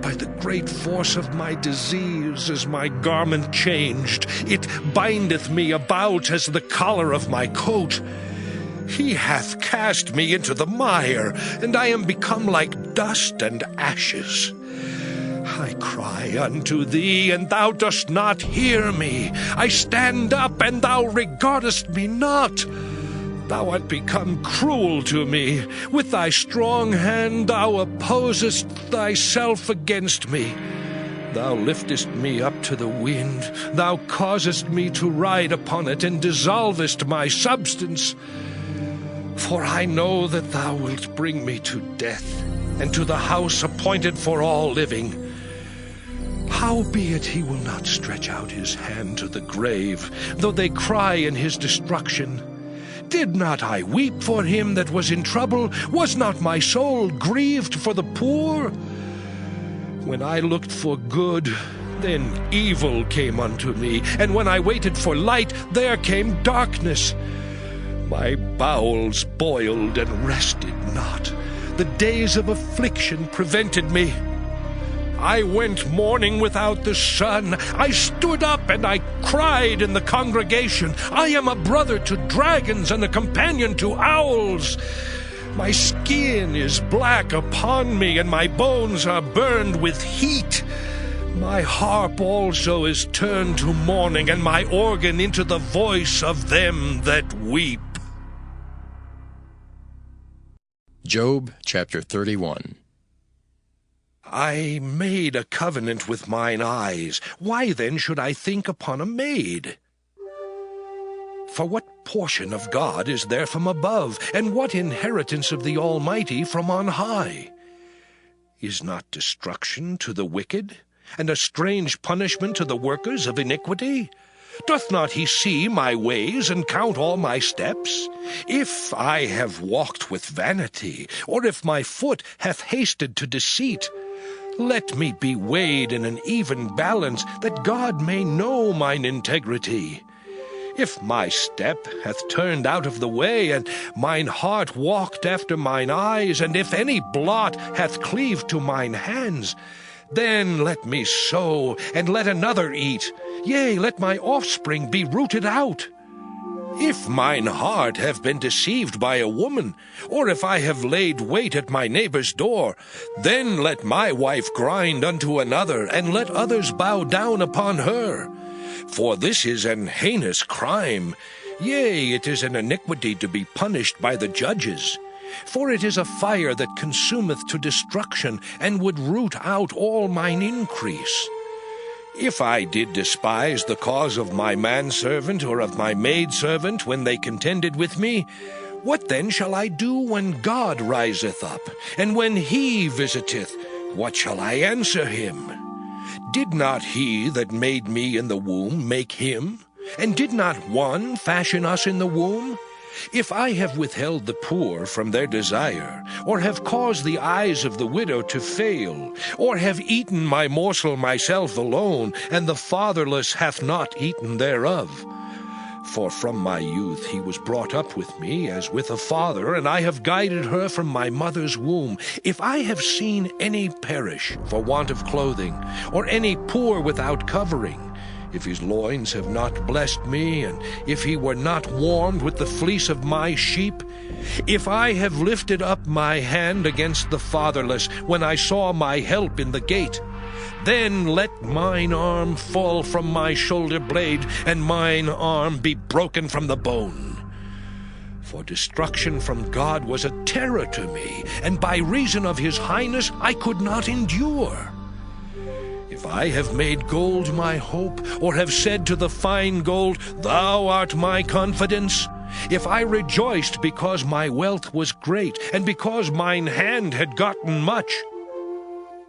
Speaker 2: By the great force of my disease is my garment changed. It bindeth me about as the collar of my coat. He hath cast me into the mire, and I am become like dust and ashes. I cry unto thee, and thou dost not hear me. I stand up, and thou regardest me not. Thou art become cruel to me. With thy strong hand thou opposest thyself against me. Thou liftest me up to the wind. Thou causest me to ride upon it, and dissolvest my substance. For I know that thou wilt bring me to death, and to the house appointed for all living. Howbeit he will not stretch out his hand to the grave, though they cry in his destruction. Did not I weep for him that was in trouble? Was not my soul grieved for the poor? When I looked for good, then evil came unto me, and when I waited for light, there came darkness. My bowels boiled and rested not. The days of affliction prevented me. I went mourning without the sun. I stood up and I cried in the congregation. I am a brother to dragons and a companion to owls. My skin is black upon me, and my bones are burned with heat. My harp also is turned to mourning, and my organ into the voice of them that weep.
Speaker 1: Job chapter 31.
Speaker 2: I made a covenant with mine eyes. Why then should I think upon a maid? For what portion of God is there from above, and what inheritance of the Almighty from on high? Is not destruction to the wicked, and a strange punishment to the workers of iniquity? Doth not he see my ways, and count all my steps? If I have walked with vanity, or if my foot hath hasted to deceit, let me be weighed in an even balance, that God may know mine integrity. If my step hath turned out of the way, and mine heart walked after mine eyes, and if any blot hath cleaved to mine hands, then let me sow, and let another eat. Yea, let my offspring be rooted out. If mine heart have been deceived by a woman, or if I have laid wait at my neighbor's door, then let my wife grind unto another, and let others bow down upon her. For this is an heinous crime. Yea, it is an iniquity to be punished by the judges. For it is a fire that consumeth to destruction, and would root out all mine increase. If I did despise the cause of my manservant or of my maidservant when they contended with me, what then shall I do when God riseth up, and when he visiteth? What shall I answer him? Did not he that made me in the womb make him? And did not one fashion us in the womb? If I have withheld the poor from their desire, or have caused the eyes of the widow to fail, or have eaten my morsel myself alone, and the fatherless hath not eaten thereof. For from my youth he was brought up with me as with a father, and I have guided her from my mother's womb. If I have seen any perish for want of clothing, or any poor without covering, if his loins have not blessed me, and if he were not warmed with the fleece of my sheep, if I have lifted up my hand against the fatherless, when I saw my help in the gate, then let mine arm fall from my shoulder blade, and mine arm be broken from the bone. For destruction from God was a terror to me, and by reason of his highness I could not endure. If I have made gold my hope, or have said to the fine gold, Thou art my confidence, if I rejoiced because my wealth was great, and because mine hand had gotten much,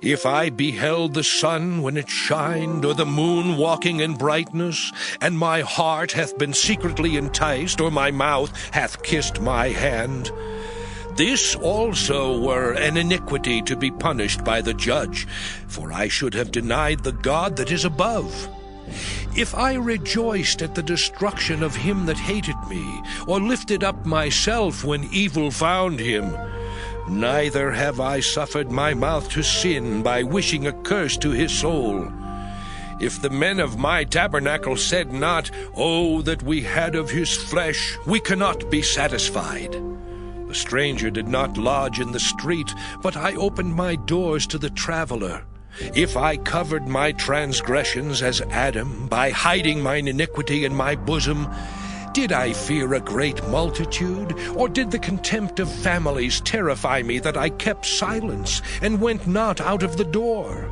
Speaker 2: if I beheld the sun when it shined, or the moon walking in brightness, and my heart hath been secretly enticed, or my mouth hath kissed my hand, this also were an iniquity to be punished by the judge, for I should have denied the God that is above. If I rejoiced at the destruction of him that hated me, or lifted up myself when evil found him, neither have I suffered my mouth to sin by wishing a curse to his soul. If the men of my tabernacle said not, O that we had of his flesh, we cannot be satisfied. The stranger did not lodge in the street, but I opened my doors to the traveler. If I covered my transgressions as Adam, by hiding mine iniquity in my bosom, did I fear a great multitude, or did the contempt of families terrify me that I kept silence, and went not out of the door?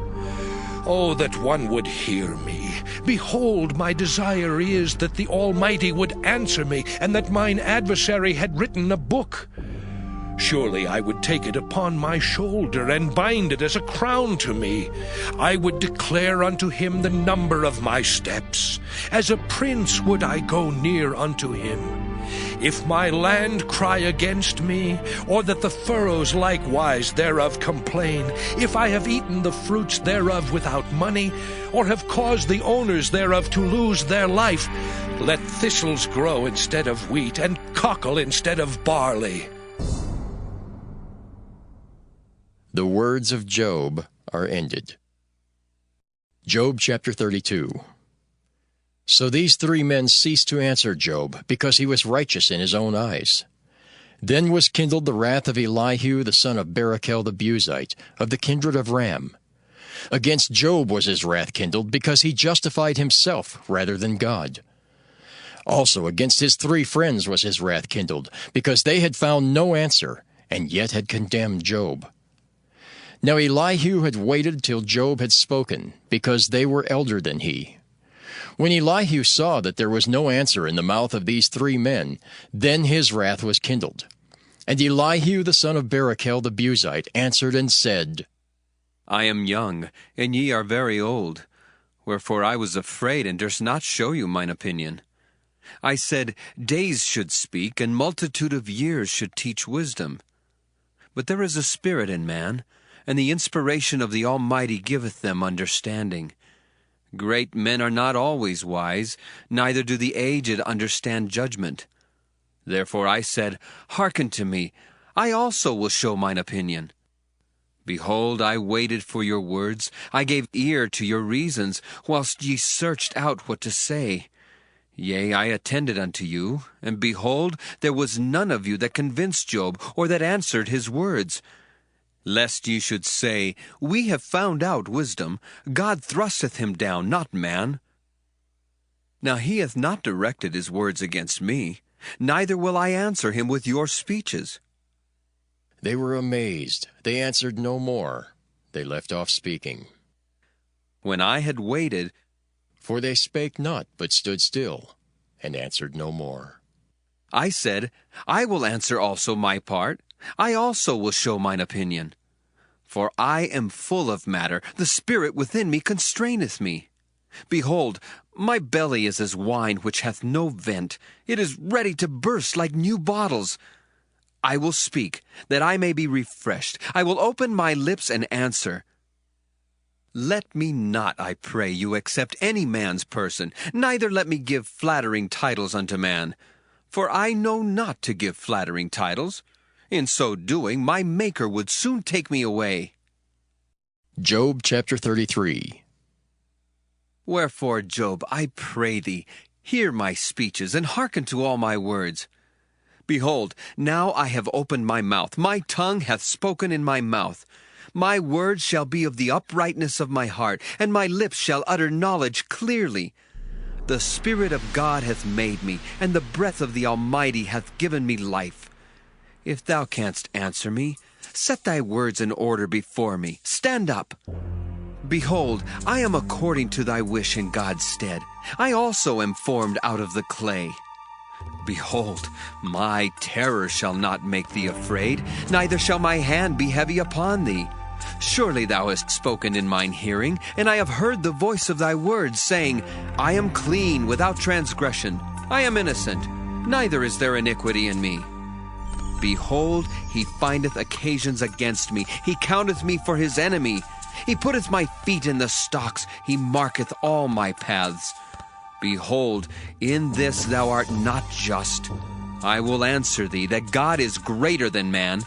Speaker 2: Oh, that one would hear me! Behold, my desire is that the Almighty would answer me, and that mine adversary had written a book. Surely I would take it upon my shoulder, and bind it as a crown to me. I would declare unto him the number of my steps. As a prince would I go near unto him. If my land cry against me, or that the furrows likewise thereof complain, if I have eaten the fruits thereof without money, or have caused the owners thereof to lose their life, let thistles grow instead of wheat, and cockle instead of barley.
Speaker 1: The words of Job are ended. Job chapter 32. So these 3 men ceased to answer Job, because he was righteous in his own eyes. Then was kindled the wrath of Elihu the son of Barachel the Buzite, of the kindred of Ram. Against Job was his wrath kindled, because he justified himself rather than God. Also against his 3 friends was his wrath kindled, because they had found no answer, and yet had condemned Job. Now Elihu had waited till Job had spoken, because they were elder than he. When Elihu saw that there was no answer in the mouth of these 3 men, then his wrath was kindled. And Elihu the son of Barachel the Buzite answered and said,
Speaker 13: I am young, and ye are very old. Wherefore I was afraid, and durst not show you mine opinion. I said, days should speak, and multitude of years should teach wisdom. But there is a spirit in man, and the inspiration of the Almighty giveth them understanding. Great men are not always wise, neither do the aged understand judgment. Therefore I said, hearken to me, I also will show mine opinion. Behold, I waited for your words, I gave ear to your reasons, whilst ye searched out what to say. Yea, I attended unto you, and behold, there was none of you that convinced Job, or that answered his words. Lest ye should say, we have found out wisdom, God thrusteth him down, not man. Now he hath not directed his words against me, neither will I answer him with your speeches.
Speaker 1: They were amazed. They answered no more. They left off speaking.
Speaker 13: When I had waited,
Speaker 1: for they spake not, but stood still, and answered no more.
Speaker 13: I said, I will answer also my part. I also will show mine opinion. For I am full of matter, the spirit within me constraineth me. Behold, my belly is as wine which hath no vent. It is ready to burst like new bottles. I will speak, that I may be refreshed. I will open my lips and answer. Let me not, I pray you, accept any man's person, neither let me give flattering titles unto man. For I know not to give flattering titles. In so doing, my Maker would soon take me away.
Speaker 1: Job chapter 33.
Speaker 13: Wherefore, Job, I pray thee, hear my speeches, and hearken to all my words. Behold, now I have opened my mouth, my tongue hath spoken in my mouth. My words shall be of the uprightness of my heart, and my lips shall utter knowledge clearly. The Spirit of God hath made me, and the breath of the Almighty hath given me life. If thou canst answer me, set thy words in order before me. Stand up. Behold, I am according to thy wish in God's stead. I also am formed out of the clay. Behold, my terror shall not make thee afraid, neither shall my hand be heavy upon thee. Surely thou hast spoken in mine hearing, and I have heard the voice of thy words, saying, I am clean, without transgression. I am innocent, neither is there iniquity in me. Behold, he findeth occasions against me. He counteth me for his enemy. He putteth my feet in the stocks. He marketh all my paths. Behold, in this thou art not just. I will answer thee, that God is greater than man.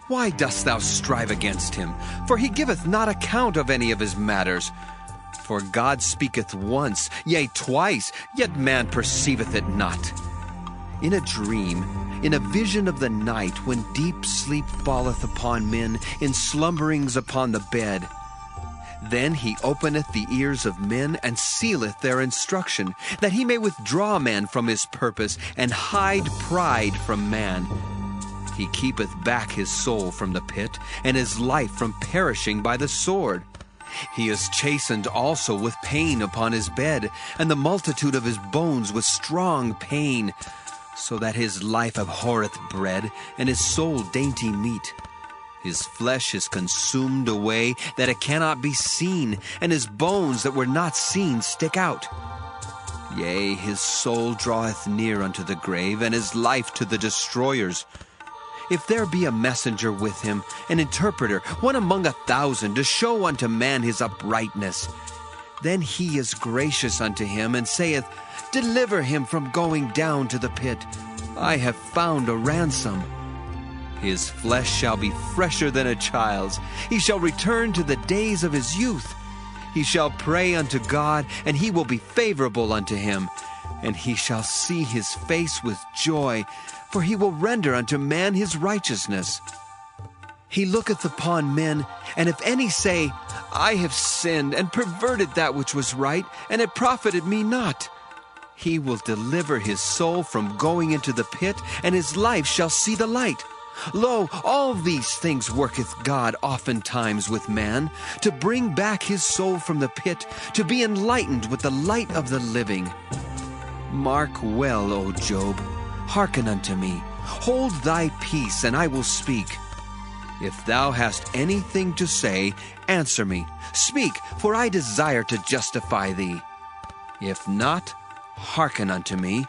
Speaker 13: Why dost thou strive against him? For he giveth not account of any of his matters. For God speaketh once, yea, twice, yet man perceiveth it not. In a dream, in a vision of the night, when deep sleep falleth upon men, in slumberings upon the bed, then he openeth the ears of men, and sealeth their instruction, that he may withdraw man from his purpose, and hide pride from man. He keepeth back his soul from the pit, and his life from perishing by the sword. He is chastened also with pain upon his bed, and the multitude of his bones with strong pain. so that his life abhorreth bread, and his soul dainty meat. His flesh is consumed away, that it cannot be seen, and his bones that were not seen stick out. Yea, his soul draweth near unto the grave, and his life to the destroyers. If there be a messenger with him, an interpreter, one among 1,000, to show unto man his uprightness, then he is gracious unto him, and saith, Deliver him from going down to the pit. I have found a ransom. His flesh shall be fresher than a child's. He shall return to the days of his youth. He shall pray unto God, and he will be favorable unto him. And he shall see his face with joy, for he will render unto man his righteousness. He looketh upon men, and if any say, I have sinned, and perverted that which was right, and it profited me not, he will deliver his soul from going into the pit, and his life shall see the light. Lo, all these things worketh God oftentimes with man, to bring back his soul from the pit, to be enlightened with the light of the living. Mark well, O Job, hearken unto me. Hold thy peace, and I will speak. If thou hast anything to say, answer me. Speak, for I desire to justify thee. If not, hearken unto me.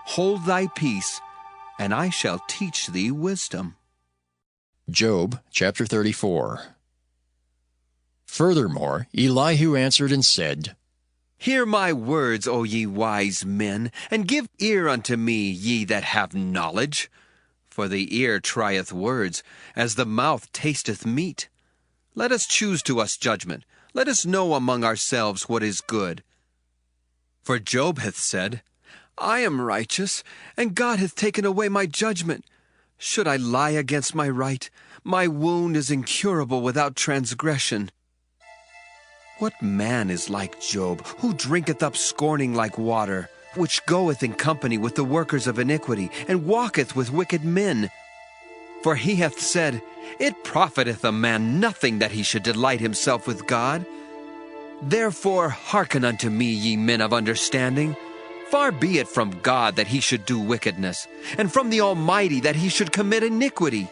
Speaker 13: Hold thy peace, and I shall teach thee wisdom.
Speaker 1: Job chapter 34. Furthermore, Elihu answered and said,
Speaker 13: Hear my words, O ye wise men, and give ear unto me, ye that have knowledge. For the ear trieth words, as the mouth tasteth meat. Let us choose to us judgment. Let us know among ourselves what is good. For Job hath said, I am righteous, and God hath taken away my judgment. Should I lie against my right? My wound is incurable without transgression. What man is like Job, who drinketh up scorning like water, which goeth in company with the workers of iniquity, and walketh with wicked men? For he hath said, It profiteth a man nothing that he should delight himself with God. Therefore hearken unto me, ye men of understanding. Far be it from God that he should do wickedness, and from the Almighty that he should commit iniquity.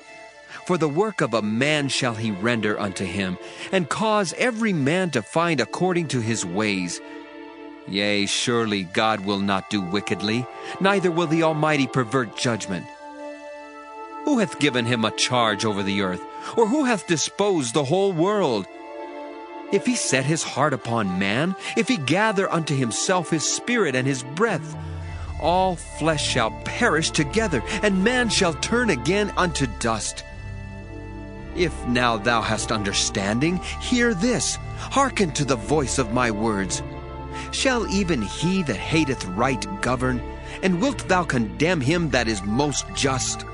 Speaker 13: For the work of a man shall he render unto him, and cause every man to find according to his ways. Yea, surely God will not do wickedly, neither will the Almighty pervert judgment. Who hath given him a charge over the earth, or who hath disposed the whole world? If he set his heart upon man, if he gather unto himself his spirit and his breath, all flesh shall perish together, and man shall turn again unto dust. If now thou hast understanding, hear this, hearken to the voice of my words. Shall even he that hateth right govern, and wilt thou condemn him that is most just?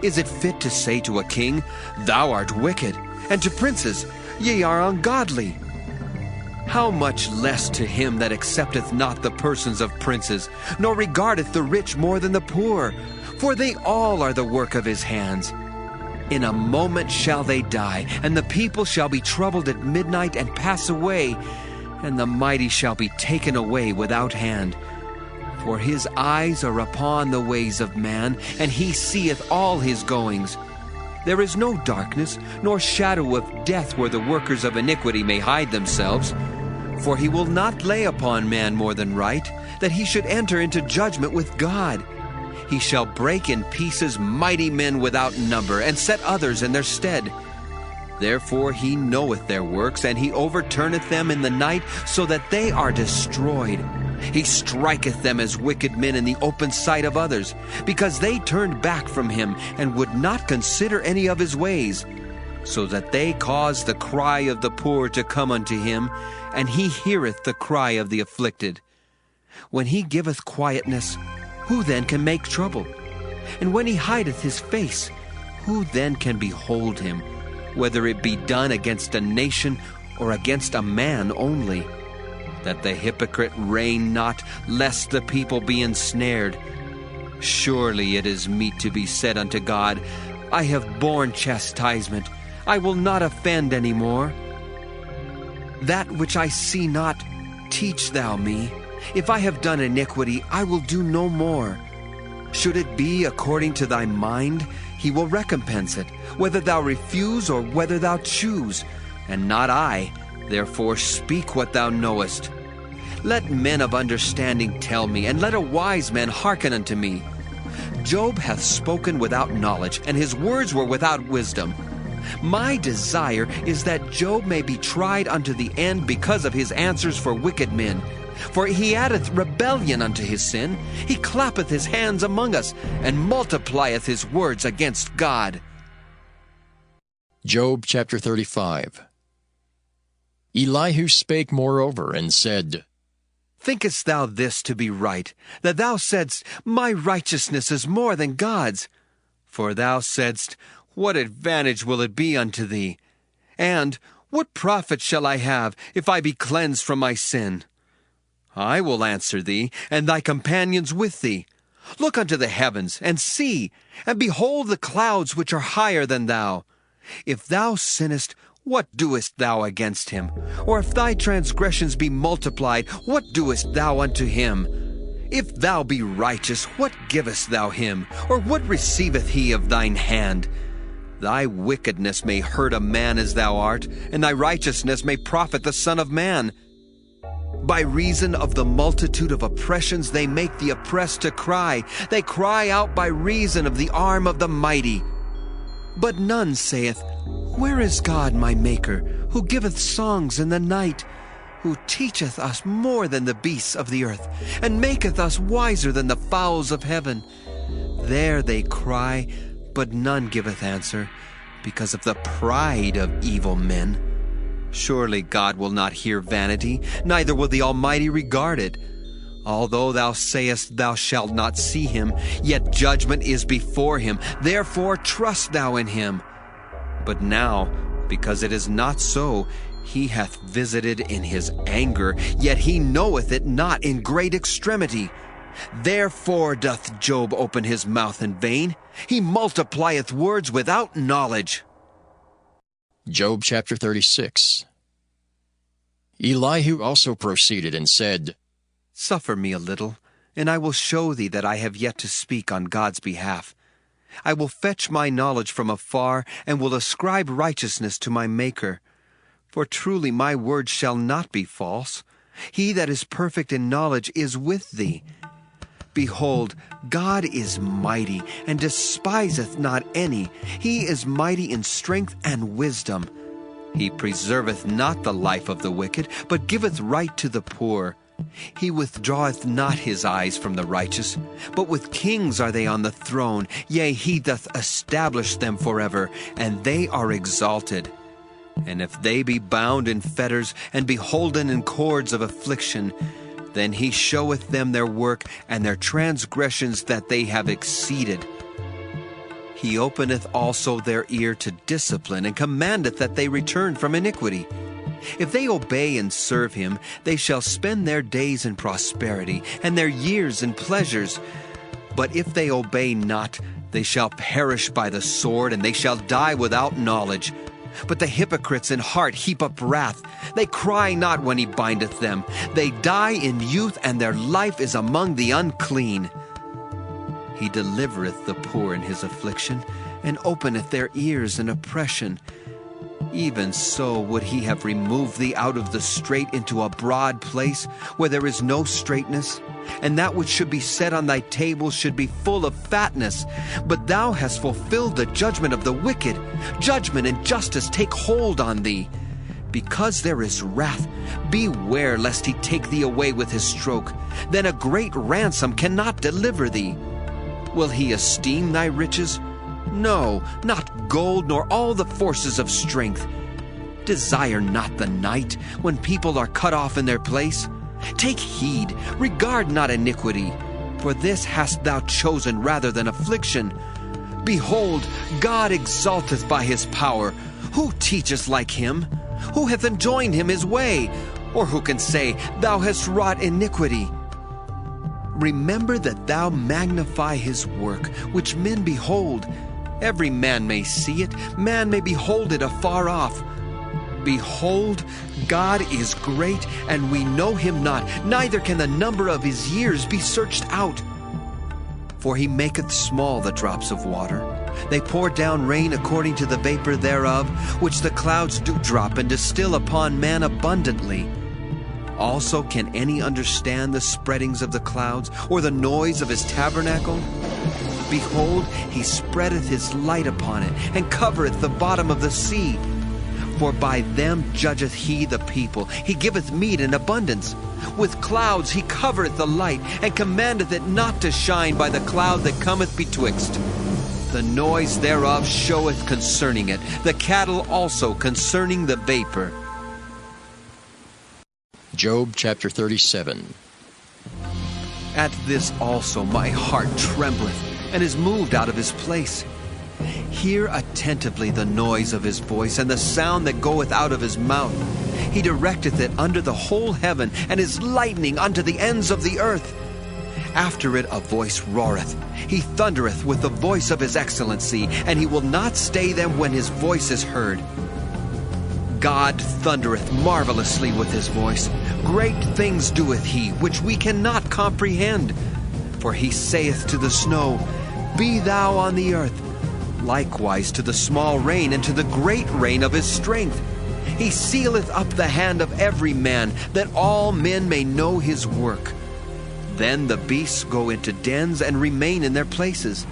Speaker 13: Is it fit to say to a king, Thou art wicked, and to princes, Ye are ungodly? How much less to him that accepteth not the persons of princes, nor regardeth the rich more than the poor? For they all are the work of his hands. In a moment shall they die, and the people shall be troubled at midnight and pass away, and the mighty shall be taken away without hand. For his eyes are upon the ways of man, and he seeth all his goings. There is no darkness, nor shadow of death where the workers of iniquity may hide themselves. For he will not lay upon man more than right, that he should enter into judgment with God. He shall break in pieces mighty men without number, and set others in their stead. Therefore he knoweth their works, and he overturneth them in the night, so that they are destroyed. He striketh them as wicked men in the open sight of others, because they turned back from him, and would not consider any of his ways, so that they cause the cry of the poor to come unto him, and he heareth the cry of the afflicted. When he giveth quietness, who then can make trouble? And when he hideth his face, who then can behold him, whether it be done against a nation or against a man only? That the hypocrite reign not, lest the people be ensnared. Surely it is meet to be said unto God, I have borne chastisement, I will not offend any more. That which I see not, teach thou me. If I have done iniquity, I will do no more. Should it be according to thy mind, he will recompense it, whether thou refuse or whether thou choose, and not I. Therefore speak what thou knowest. Let men of understanding tell me, and let a wise man hearken unto me. Job hath spoken without knowledge, and his words were without wisdom. My desire is that Job may be tried unto the end because of his answers for wicked men. For he addeth rebellion unto his sin. He clappeth his hands among us, and multiplieth his words against God.
Speaker 1: Job chapter 35. Elihu spake moreover, and said,
Speaker 13: Thinkest thou this to be right, that thou saidst, My righteousness is more than God's? For thou saidst, What advantage will it be unto thee? And, What profit shall I have, if I be cleansed from my sin? I will answer thee, and thy companions with thee. Look unto the heavens, and see, and behold the clouds which are higher than thou. If thou sinnest, what doest thou against him? Or if thy transgressions be multiplied, what doest thou unto him? If thou be righteous, what givest thou him? Or what receiveth he of thine hand? Thy wickedness may hurt a man as thou art, and thy righteousness may profit the Son of Man. By reason of the multitude of oppressions they make the oppressed to cry. They cry out by reason of the arm of the mighty. But none saith, Where is God my Maker, who giveth songs in the night, who teacheth us more than the beasts of the earth, and maketh us wiser than the fowls of heaven? There they cry, but none giveth answer, because of the pride of evil men. Surely God will not hear vanity, neither will the Almighty regard it. Although thou sayest thou shalt not see him, yet judgment is before him. Therefore trust thou in him. But now, because it is not so, he hath visited in his anger, yet he knoweth it not in great extremity. Therefore doth Job open his mouth in vain. He multiplieth words without knowledge.
Speaker 1: Job chapter 36. Elihu also proceeded and said,
Speaker 13: Suffer me a little, and I will show thee that I have yet to speak on God's behalf. I will fetch my knowledge from afar, and will ascribe righteousness to my Maker. For truly my word shall not be false. He that is perfect in knowledge is with thee. Behold, God is mighty, and despiseth not any. He is mighty in strength and wisdom. He preserveth not the life of the wicked, but giveth right to the poor. He withdraweth not his eyes from the righteous, but with kings are they on the throne. Yea, he doth establish them forever, and they are exalted. And if they be bound in fetters, and beholden in cords of affliction, then he showeth them their work, and their transgressions that they have exceeded. He openeth also their ear to discipline, and commandeth that they return from iniquity. If they obey and serve him, they shall spend their days in prosperity, and their years in pleasures. But if they obey not, they shall perish by the sword, and they shall die without knowledge. But the hypocrites in heart heap up wrath. They cry not when he bindeth them. They die in youth, and their life is among the unclean. He delivereth the poor in his affliction, and openeth their ears in oppression. Even so would he have removed thee out of the strait into a broad place, where there is no straightness, and that which should be set on thy table should be full of fatness. But thou hast fulfilled the judgment of the wicked. Judgment and justice take hold on thee. Because there is wrath, beware lest he take thee away with his stroke. Then a great ransom cannot deliver thee. Will he esteem thy riches? No, not gold, nor all the forces of strength. Desire not the night, when people are cut off in their place. Take heed, regard not iniquity, for this hast thou chosen rather than affliction. Behold, God exalteth by his power. Who teacheth like him? Who hath enjoined him his way? Or who can say, Thou hast wrought iniquity? Remember that thou magnify his work, which men behold. Every man may see it, man may behold it afar off. Behold, God is great, and we know him not, neither can the number of his years be searched out. For he maketh small the drops of water. They pour down rain according to the vapor thereof, which the clouds do drop and distill upon man abundantly. Also can any understand the spreadings of the clouds, or the noise of his tabernacle? Behold, he spreadeth his light upon it, and covereth the bottom of the sea. For by them judgeth he the people. He giveth meat in abundance. With clouds he covereth the light, and commandeth it not to shine by the cloud that cometh betwixt. The noise thereof showeth concerning it, the cattle also concerning the vapor.
Speaker 1: Job chapter 37.
Speaker 13: At this also my heart trembleth, and is moved out of his place. Hear attentively the noise of his voice, and the sound that goeth out of his mouth. He directeth it under the whole heaven, and his lightning unto the ends of the earth. After it a voice roareth. He thundereth with the voice of his excellency, and he will not stay them when his voice is heard. God thundereth marvelously with his voice. Great things doeth he, which we cannot comprehend. For he saith to the snow, Be thou on the earth. Likewise to the small rain, and to the great rain of his strength. He sealeth up the hand of every man, that all men may know his work. Then the beasts go into dens, and remain in their places.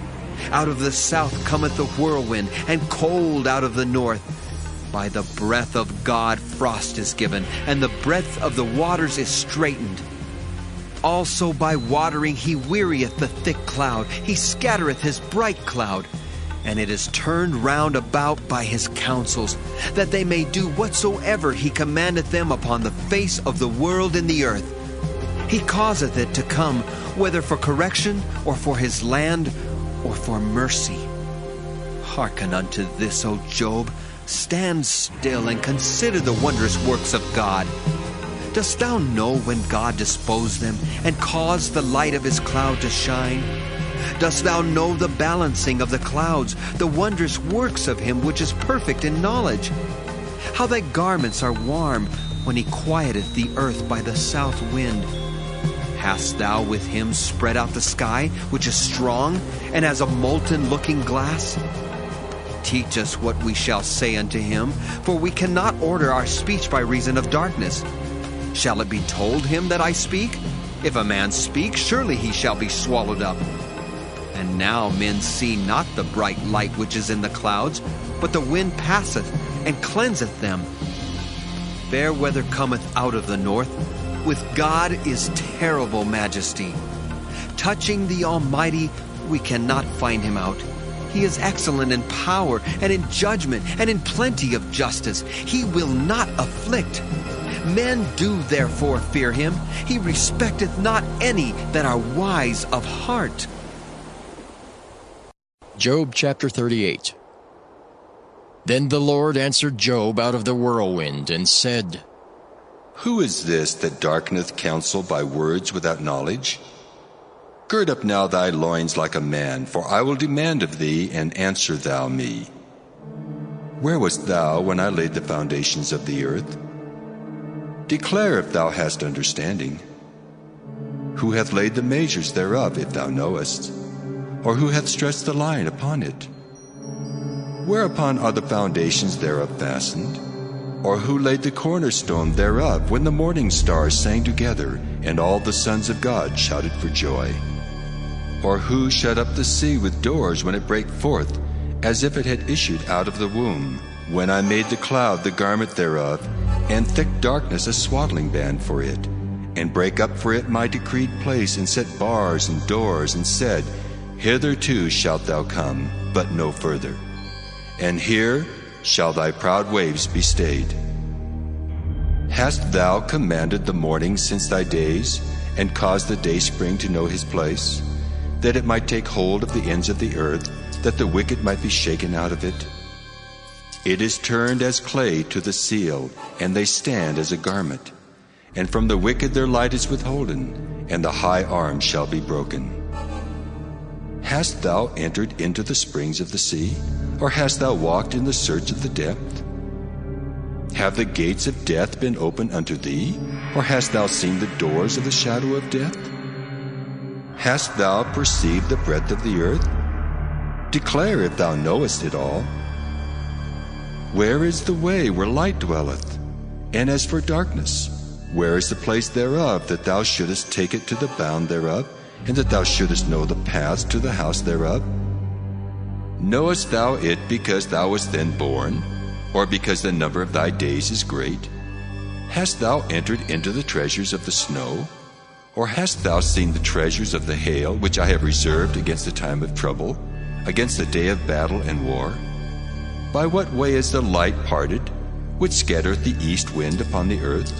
Speaker 13: Out of the south cometh the whirlwind, and cold out of the north. By the breath of God frost is given, and the breadth of the waters is straitened. Also by watering he wearieth the thick cloud. He scattereth his bright cloud. And it is turned round about by his counsels, that they may do whatsoever he commandeth them upon the face of the world in the earth. He causeth it to come, whether for correction, or for his land, or for mercy. Hearken unto this, O Job. Stand still, and consider the wondrous works of God. Dost thou know when God disposed them, and caused the light of his cloud to shine? Dost thou know the balancing of the clouds, the wondrous works of him which is perfect in knowledge? How thy garments are warm, when he quieteth the earth by the south wind. Hast thou with him spread out the sky, which is strong, and as a molten looking glass? Teach us what we shall say unto him, for we cannot order our speech by reason of darkness. Shall it be told him that I speak? If a man speak, surely he shall be swallowed up. And now men see not the bright light which is in the clouds, but the wind passeth, and cleanseth them. Fair weather cometh out of the north. With God is terrible majesty. Touching the Almighty, we cannot find him out. He is excellent in power, and in judgment, and in plenty of justice. He will not afflict. Men do therefore fear him. He respecteth not any that are wise of heart.
Speaker 1: Job chapter 38. Then the Lord answered Job out of the whirlwind, and said,
Speaker 3: Who is this that darkeneth counsel by words without knowledge? Gird up now thy loins like a man, for I will demand of thee, and answer thou me. Where wast thou when I laid the foundations of the earth? Declare if thou hast understanding. Who hath laid the measures thereof, if thou knowest? Or who hath stretched the line upon it? Whereupon are the foundations thereof fastened? Or who laid the cornerstone thereof, when the morning stars sang together, and all the sons of God shouted for joy? Or who shut up the sea with doors when it brake forth, as if it had issued out of the womb? When I made the cloud the garment thereof, and thick darkness a swaddling band for it, and brake up for it my decreed place, and set bars and doors, and said, Hitherto shalt thou come, but no further. And here shall thy proud waves be stayed. Hast thou commanded the morning since thy days, and caused the dayspring to know his place, that it might take hold of the ends of the earth, that the wicked might be shaken out of it? It is turned as clay to the seal, and they stand as a garment. And from the wicked their light is withholden, and the high arm shall be broken. Hast thou entered into the springs of the sea, or hast thou walked in the search of the depth? Have the gates of death been opened unto thee, or hast thou seen the doors of the shadow of death? Hast thou perceived the breadth of the earth? Declare if thou knowest it all. Where is the way where light dwelleth? And as for darkness, where is the place thereof, that thou shouldest take it to the bound thereof, and that thou shouldest know the paths to the house thereof? Knowest thou it because thou wast then born, or because the number of thy days is great? Hast thou entered into the treasures of the snow? Or hast thou seen the treasures of the hail, which I have reserved against the time of trouble, against the day of battle and war? By what way is the light parted, which scattereth the east wind upon the earth?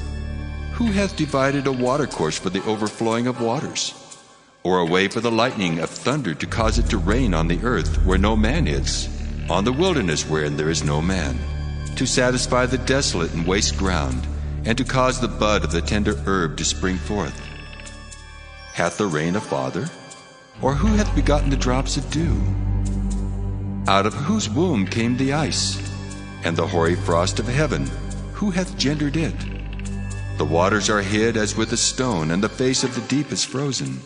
Speaker 3: Who hath divided a watercourse for the overflowing of waters? Or a way for the lightning of thunder to cause it to rain on the earth where no man is, on the wilderness wherein there is no man, to satisfy the desolate and waste ground, and to cause the bud of the tender herb to spring forth? Hath the rain a father? Or who hath begotten the drops of dew? Out of whose womb came the ice? And the hoary frost of heaven, who hath gendered it? The waters are hid as with a stone, and the face of the deep is frozen.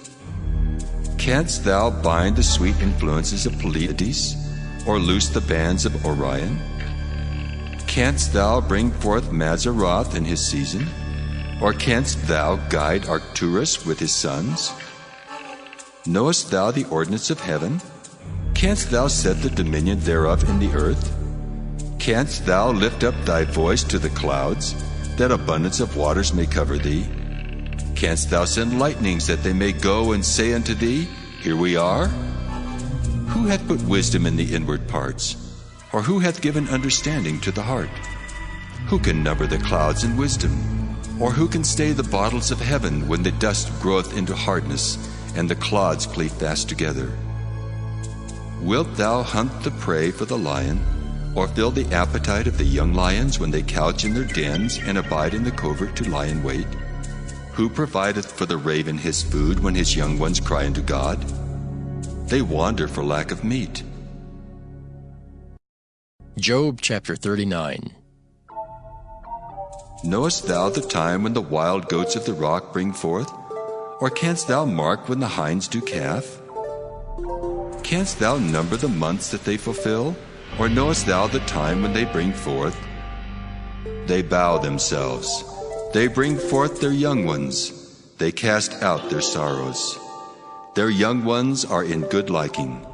Speaker 3: Canst thou bind the sweet influences of Pleiades, or loose the bands of Orion? Canst thou bring forth Mazzaroth in his season? Or canst thou guide Arcturus with his sons? Knowest thou the ordinance of heaven? Canst thou set the dominion thereof in the earth? Canst thou lift up thy voice to the clouds, that abundance of waters may cover thee? Canst thou send lightnings, that they may go and say unto thee, Here we are? Who hath put wisdom in the inward parts? Or who hath given understanding to the heart? Who can number the clouds in wisdom? Or who can stay the bottles of heaven when the dust groweth into hardness, and the clods cleave fast together? Wilt thou hunt the prey for the lion, or fill the appetite of the young lions when they couch in their dens and abide in the covert to lie in wait? Who provideth for the raven his food when his young ones cry unto God? They wander for lack of meat.
Speaker 1: Job chapter 39.
Speaker 3: Knowest thou the time when the wild goats of the rock bring forth? Or canst thou mark when the hinds do calf? Canst thou number the months that they fulfill? Or knowest thou the time when they bring forth? They bow themselves. They bring forth their young ones. They cast out their sorrows. Their young ones are in good liking.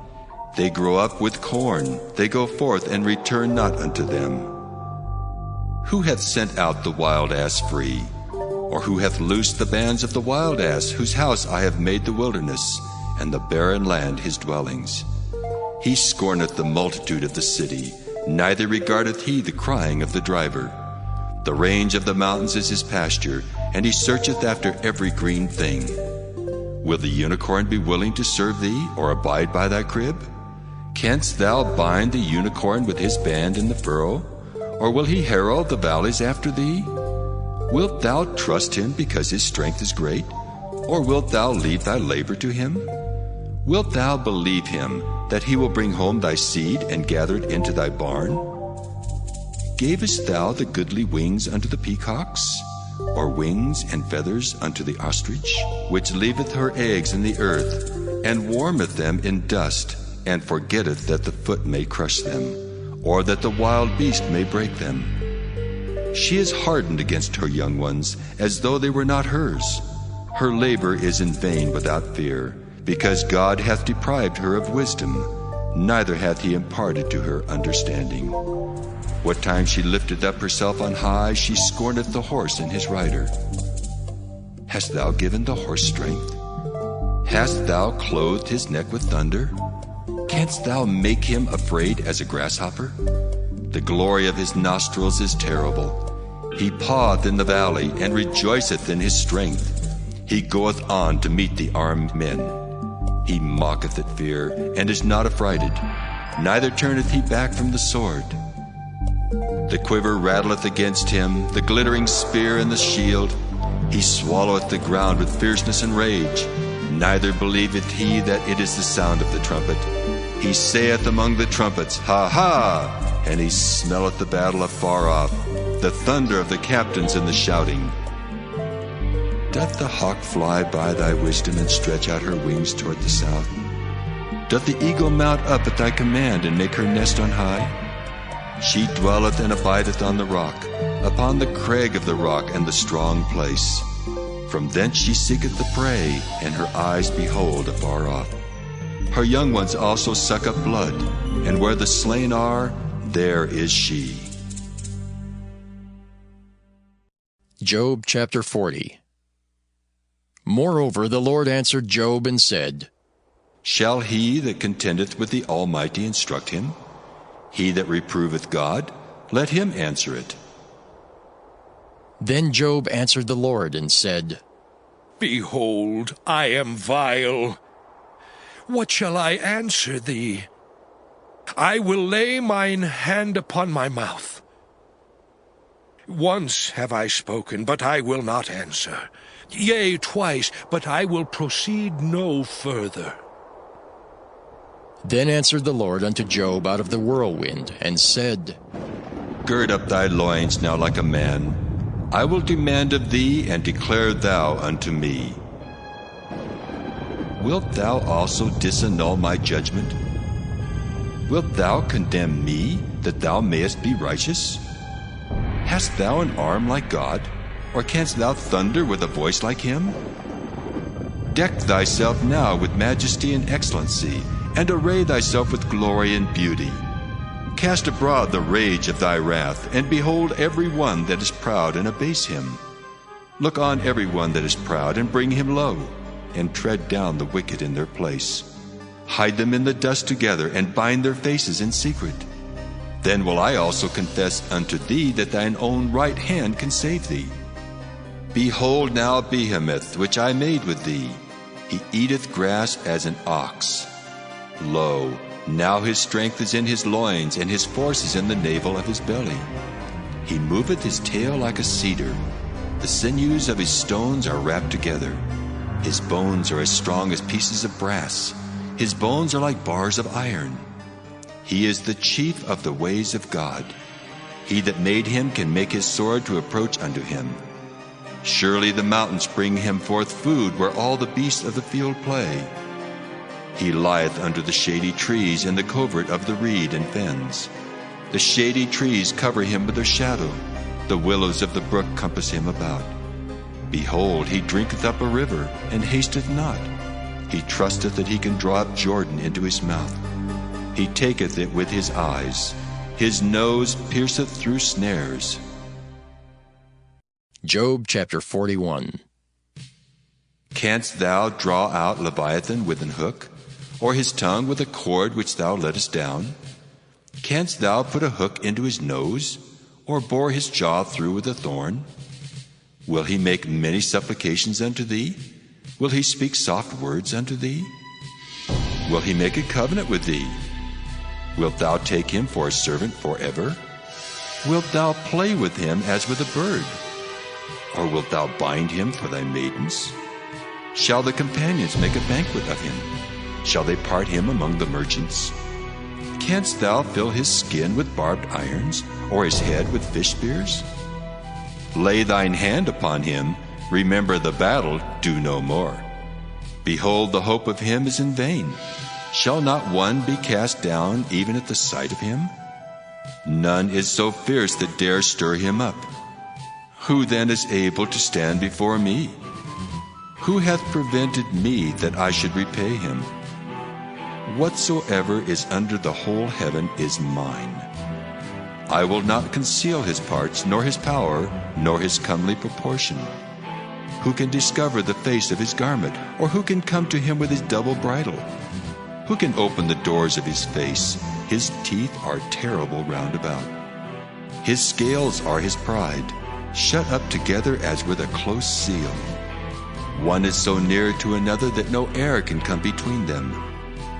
Speaker 3: They grow up with corn. They go forth and return not unto them. Who hath sent out the wild ass free? Or who hath loosed the bands of the wild ass, whose house I have made the wilderness, and the barren land his dwellings? He scorneth the multitude of the city, neither regardeth he the crying of the driver. The range of the mountains is his pasture, and he searcheth after every green thing. Will the unicorn be willing to serve thee, or abide by thy crib? Canst thou bind the unicorn with his band in the furrow? Or will he herald the valleys after thee? Wilt thou trust him because his strength is great? Or wilt thou leave thy labor to him? Wilt thou believe him, that he will bring home thy seed and gather it into thy barn? Gavest thou the goodly wings unto the peacocks? Or wings and feathers unto the ostrich, which leaveth her eggs in the earth, and warmeth them in dust, and forgetteth that the foot may crush them, or that the wild beast may break them? She is hardened against her young ones, as though they were not hers. Her labor is in vain without fear, because God hath deprived her of wisdom, neither hath he imparted to her understanding. What time she lifteth up herself on high, she scorneth the horse and his rider. Hast thou given the horse strength? Hast thou clothed his neck with thunder? Canst thou make him afraid as a grasshopper? The glory of his nostrils is terrible. He paweth in the valley, and rejoiceth in his strength. He goeth on to meet the armed men. He mocketh at fear, and is not affrighted, neither turneth he back from the sword. The quiver rattleth against him, the glittering spear and the shield. He swalloweth the ground with fierceness and rage, neither believeth he that it is the sound of the trumpet. He saith among the trumpets, Ha ha! And he smelleth the battle afar off, the thunder of the captains and the shouting. Doth the hawk fly by thy wisdom and stretch out her wings toward the south? Doth the eagle mount up at thy command and make her nest on high? She dwelleth and abideth on the rock, upon the crag of the rock and the strong place. From thence she seeketh the prey, and her eyes behold afar off. Her young ones also suck up blood, and where the slain are, there is she.
Speaker 1: Job chapter 40. Moreover, the Lord answered Job and said,
Speaker 3: Shall he that contendeth with the Almighty instruct him? He that reproveth God, let him answer it.
Speaker 1: Then Job answered the Lord and said,
Speaker 2: Behold, I am vile. What shall I answer thee? I will lay mine hand upon my mouth. Once have I spoken, but I will not answer. Yea, twice, but I will proceed no further.
Speaker 1: Then answered the Lord unto Job out of the whirlwind, and said,
Speaker 3: Gird up thy loins now like a man. I will demand of thee, and declare thou unto me. Wilt thou also disannul my judgment? Wilt thou condemn me, that thou mayest be righteous? Hast thou an arm like God, or canst thou thunder with a voice like him? Deck thyself now with majesty and excellency, and array thyself with glory and beauty. Cast abroad the rage of thy wrath, and behold every one that is proud, and abase him. Look on every one that is proud, and bring him low, and tread down the wicked in their place. Hide them in the dust together, and bind their faces in secret. Then will I also confess unto thee that thine own right hand can save thee. Behold now Behemoth, which I made with thee. He eateth grass as an ox. Lo, now his strength is in his loins, and his force is in the navel of his belly. He moveth his tail like a cedar. The sinews of his stones are wrapped together. His bones are as strong as pieces of brass. His bones are like bars of iron. He is the chief of the ways of God. He that made him can make his sword to approach unto him. Surely the mountains bring him forth food, where all the beasts of the field play. He lieth under the shady trees in the covert of the reed and fens. The shady trees cover him with their shadow. The willows of the brook compass him about. Behold, he drinketh up a river, and hasteth not. He trusteth that he can draw up Jordan into his mouth. He taketh it with his eyes. His nose pierceth through snares.
Speaker 1: Job chapter 41.
Speaker 3: Canst thou draw out Leviathan with an hook, or his tongue with a cord which thou lettest down? Canst thou put a hook into his nose, or bore his jaw through with a thorn? Will he make many supplications unto thee? Will he speak soft words unto thee? Will he make a covenant with thee? Wilt thou take him for a servant forever? Wilt thou play with him as with a bird? Or wilt thou bind him for thy maidens? Shall the companions make a banquet of him? Shall they part him among the merchants? Canst thou fill his skin with barbed irons, or his head with fish spears? Lay thine hand upon him, remember the battle, do no more. Behold, the hope of him is in vain. Shall not one be cast down even at the sight of him? None is so fierce that dares stir him up. Who then is able to stand before me? Who hath prevented me that I should repay him? Whatsoever is under the whole heaven is mine. I will not conceal his parts, nor his power, nor his comely proportion. Who can discover the face of his garment, or who can come to him with his double bridle? Who can open the doors of his face? His teeth are terrible round about. His scales are his pride, shut up together as with a close seal. One is so near to another that no air can come between them.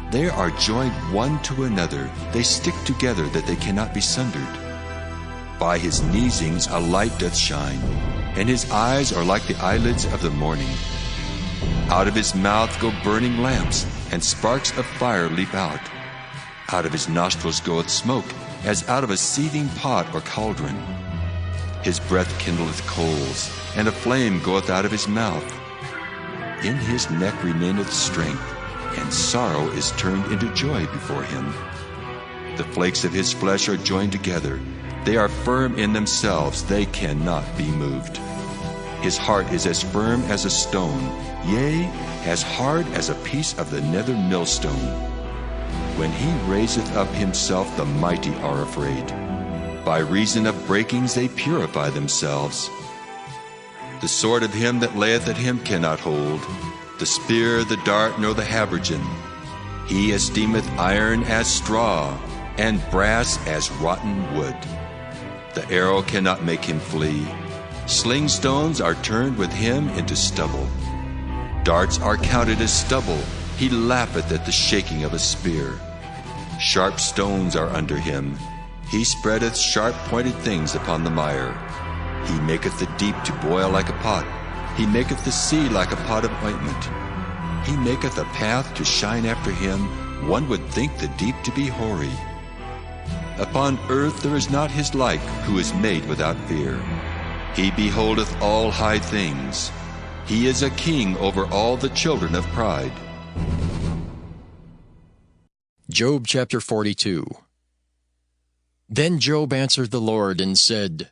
Speaker 3: They are joined one to another. They stick together that they cannot be sundered. By his neesings a light doth shine, and his eyes are like the eyelids of the morning. Out of his mouth go burning lamps, and sparks of fire leap out. Out of his nostrils goeth smoke, as out of a seething pot or cauldron. His breath kindleth coals, and a flame goeth out of his mouth. In his neck remaineth strength, and sorrow is turned into joy before him. The flakes of his flesh are joined together. They are firm in themselves, they cannot be moved. His heart is as firm as a stone, yea, as hard as a piece of the nether millstone. When he raiseth up himself, the mighty are afraid. By reason of breakings they purify themselves. The sword of him that layeth at him cannot hold, the spear, the dart, nor the habergeon. He esteemeth iron as straw, and brass as rotten wood. The arrow cannot make him flee. Sling stones are turned with him into stubble. Darts are counted as stubble. He laugheth at the shaking of a spear. Sharp stones are under him. He spreadeth sharp-pointed things upon the mire. He maketh the deep to boil like a pot. He maketh the sea like a pot of ointment. He maketh a path to shine after him. One would think the deep to be hoary. Upon earth there is not his like, who is made without fear. He beholdeth all high things. He is a king over all the children of pride.
Speaker 1: Job chapter 42. Then Job answered the Lord and said,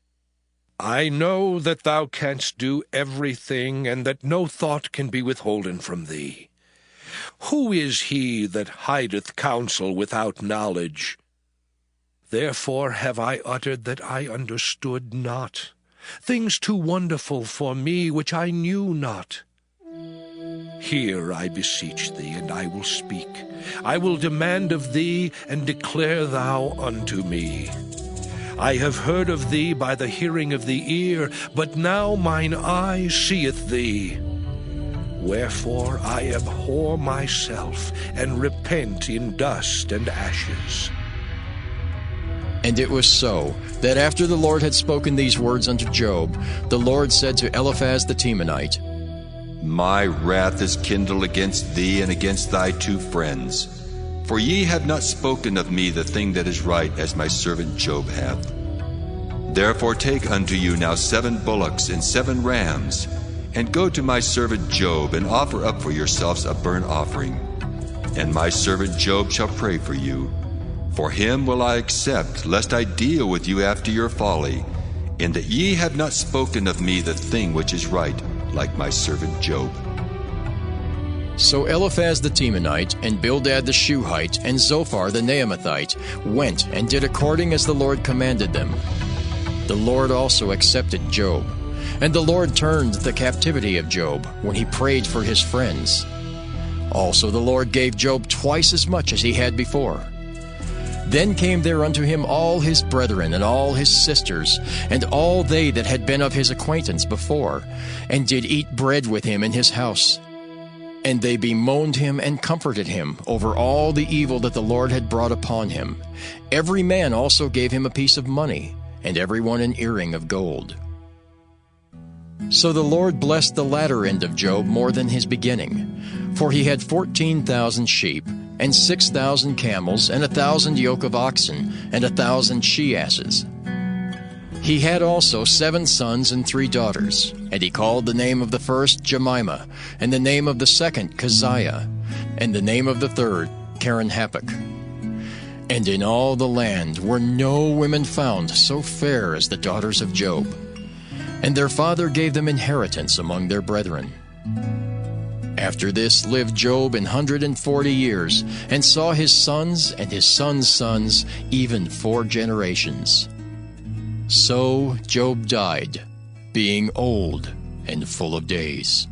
Speaker 2: I know that thou canst do everything, and that no thought can be withholden from thee. Who is he that hideth counsel without knowledge? Therefore have I uttered that I understood not, things too wonderful for me which I knew not. Hear, I beseech thee, and I will speak. I will demand of thee, and declare thou unto me. I have heard of thee by the hearing of the ear, but now mine eye seeth thee. Wherefore I abhor myself, and repent in dust and ashes.
Speaker 1: And it was so, that after the Lord had spoken these words unto Job, the Lord said to Eliphaz the Temanite,
Speaker 3: My wrath is kindled against thee and against thy two friends. For ye have not spoken of me the thing that is right, as my servant Job hath. Therefore take unto you now 7 bullocks and 7 rams, and go to my servant Job, and offer up for yourselves a burnt offering. And my servant Job shall pray for you. For him will I accept, lest I deal with you after your folly, in that ye have not spoken of me the thing which is right, like my servant Job.
Speaker 1: So Eliphaz the Temanite, and Bildad the Shuhite, and Zophar the Naamathite went and did according as the Lord commanded them. The Lord also accepted Job, and the Lord turned the captivity of Job when he prayed for his friends. Also the Lord gave Job twice as much as he had before. Then came there unto him all his brethren and all his sisters, and all they that had been of his acquaintance before, and did eat bread with him in his house. And they bemoaned him and comforted him over all the evil that the Lord had brought upon him. Every man also gave him a piece of money, and every one an earring of gold. So the Lord blessed the latter end of Job more than his beginning, for he had 14,000 sheep, and 6,000 camels, and 1,000 yoke of oxen, and 1,000 she-asses. He had also 7 sons and 3 daughters, and he called the name of the first Jemimah, and the name of the second Keziah, and the name of the third Karen-Happuch. And in all the land were no women found so fair as the daughters of Job. And their father gave them inheritance among their brethren. After this lived Job 140 years, and saw his sons and his sons' sons, even 4 generations. So Job died, being old and full of days.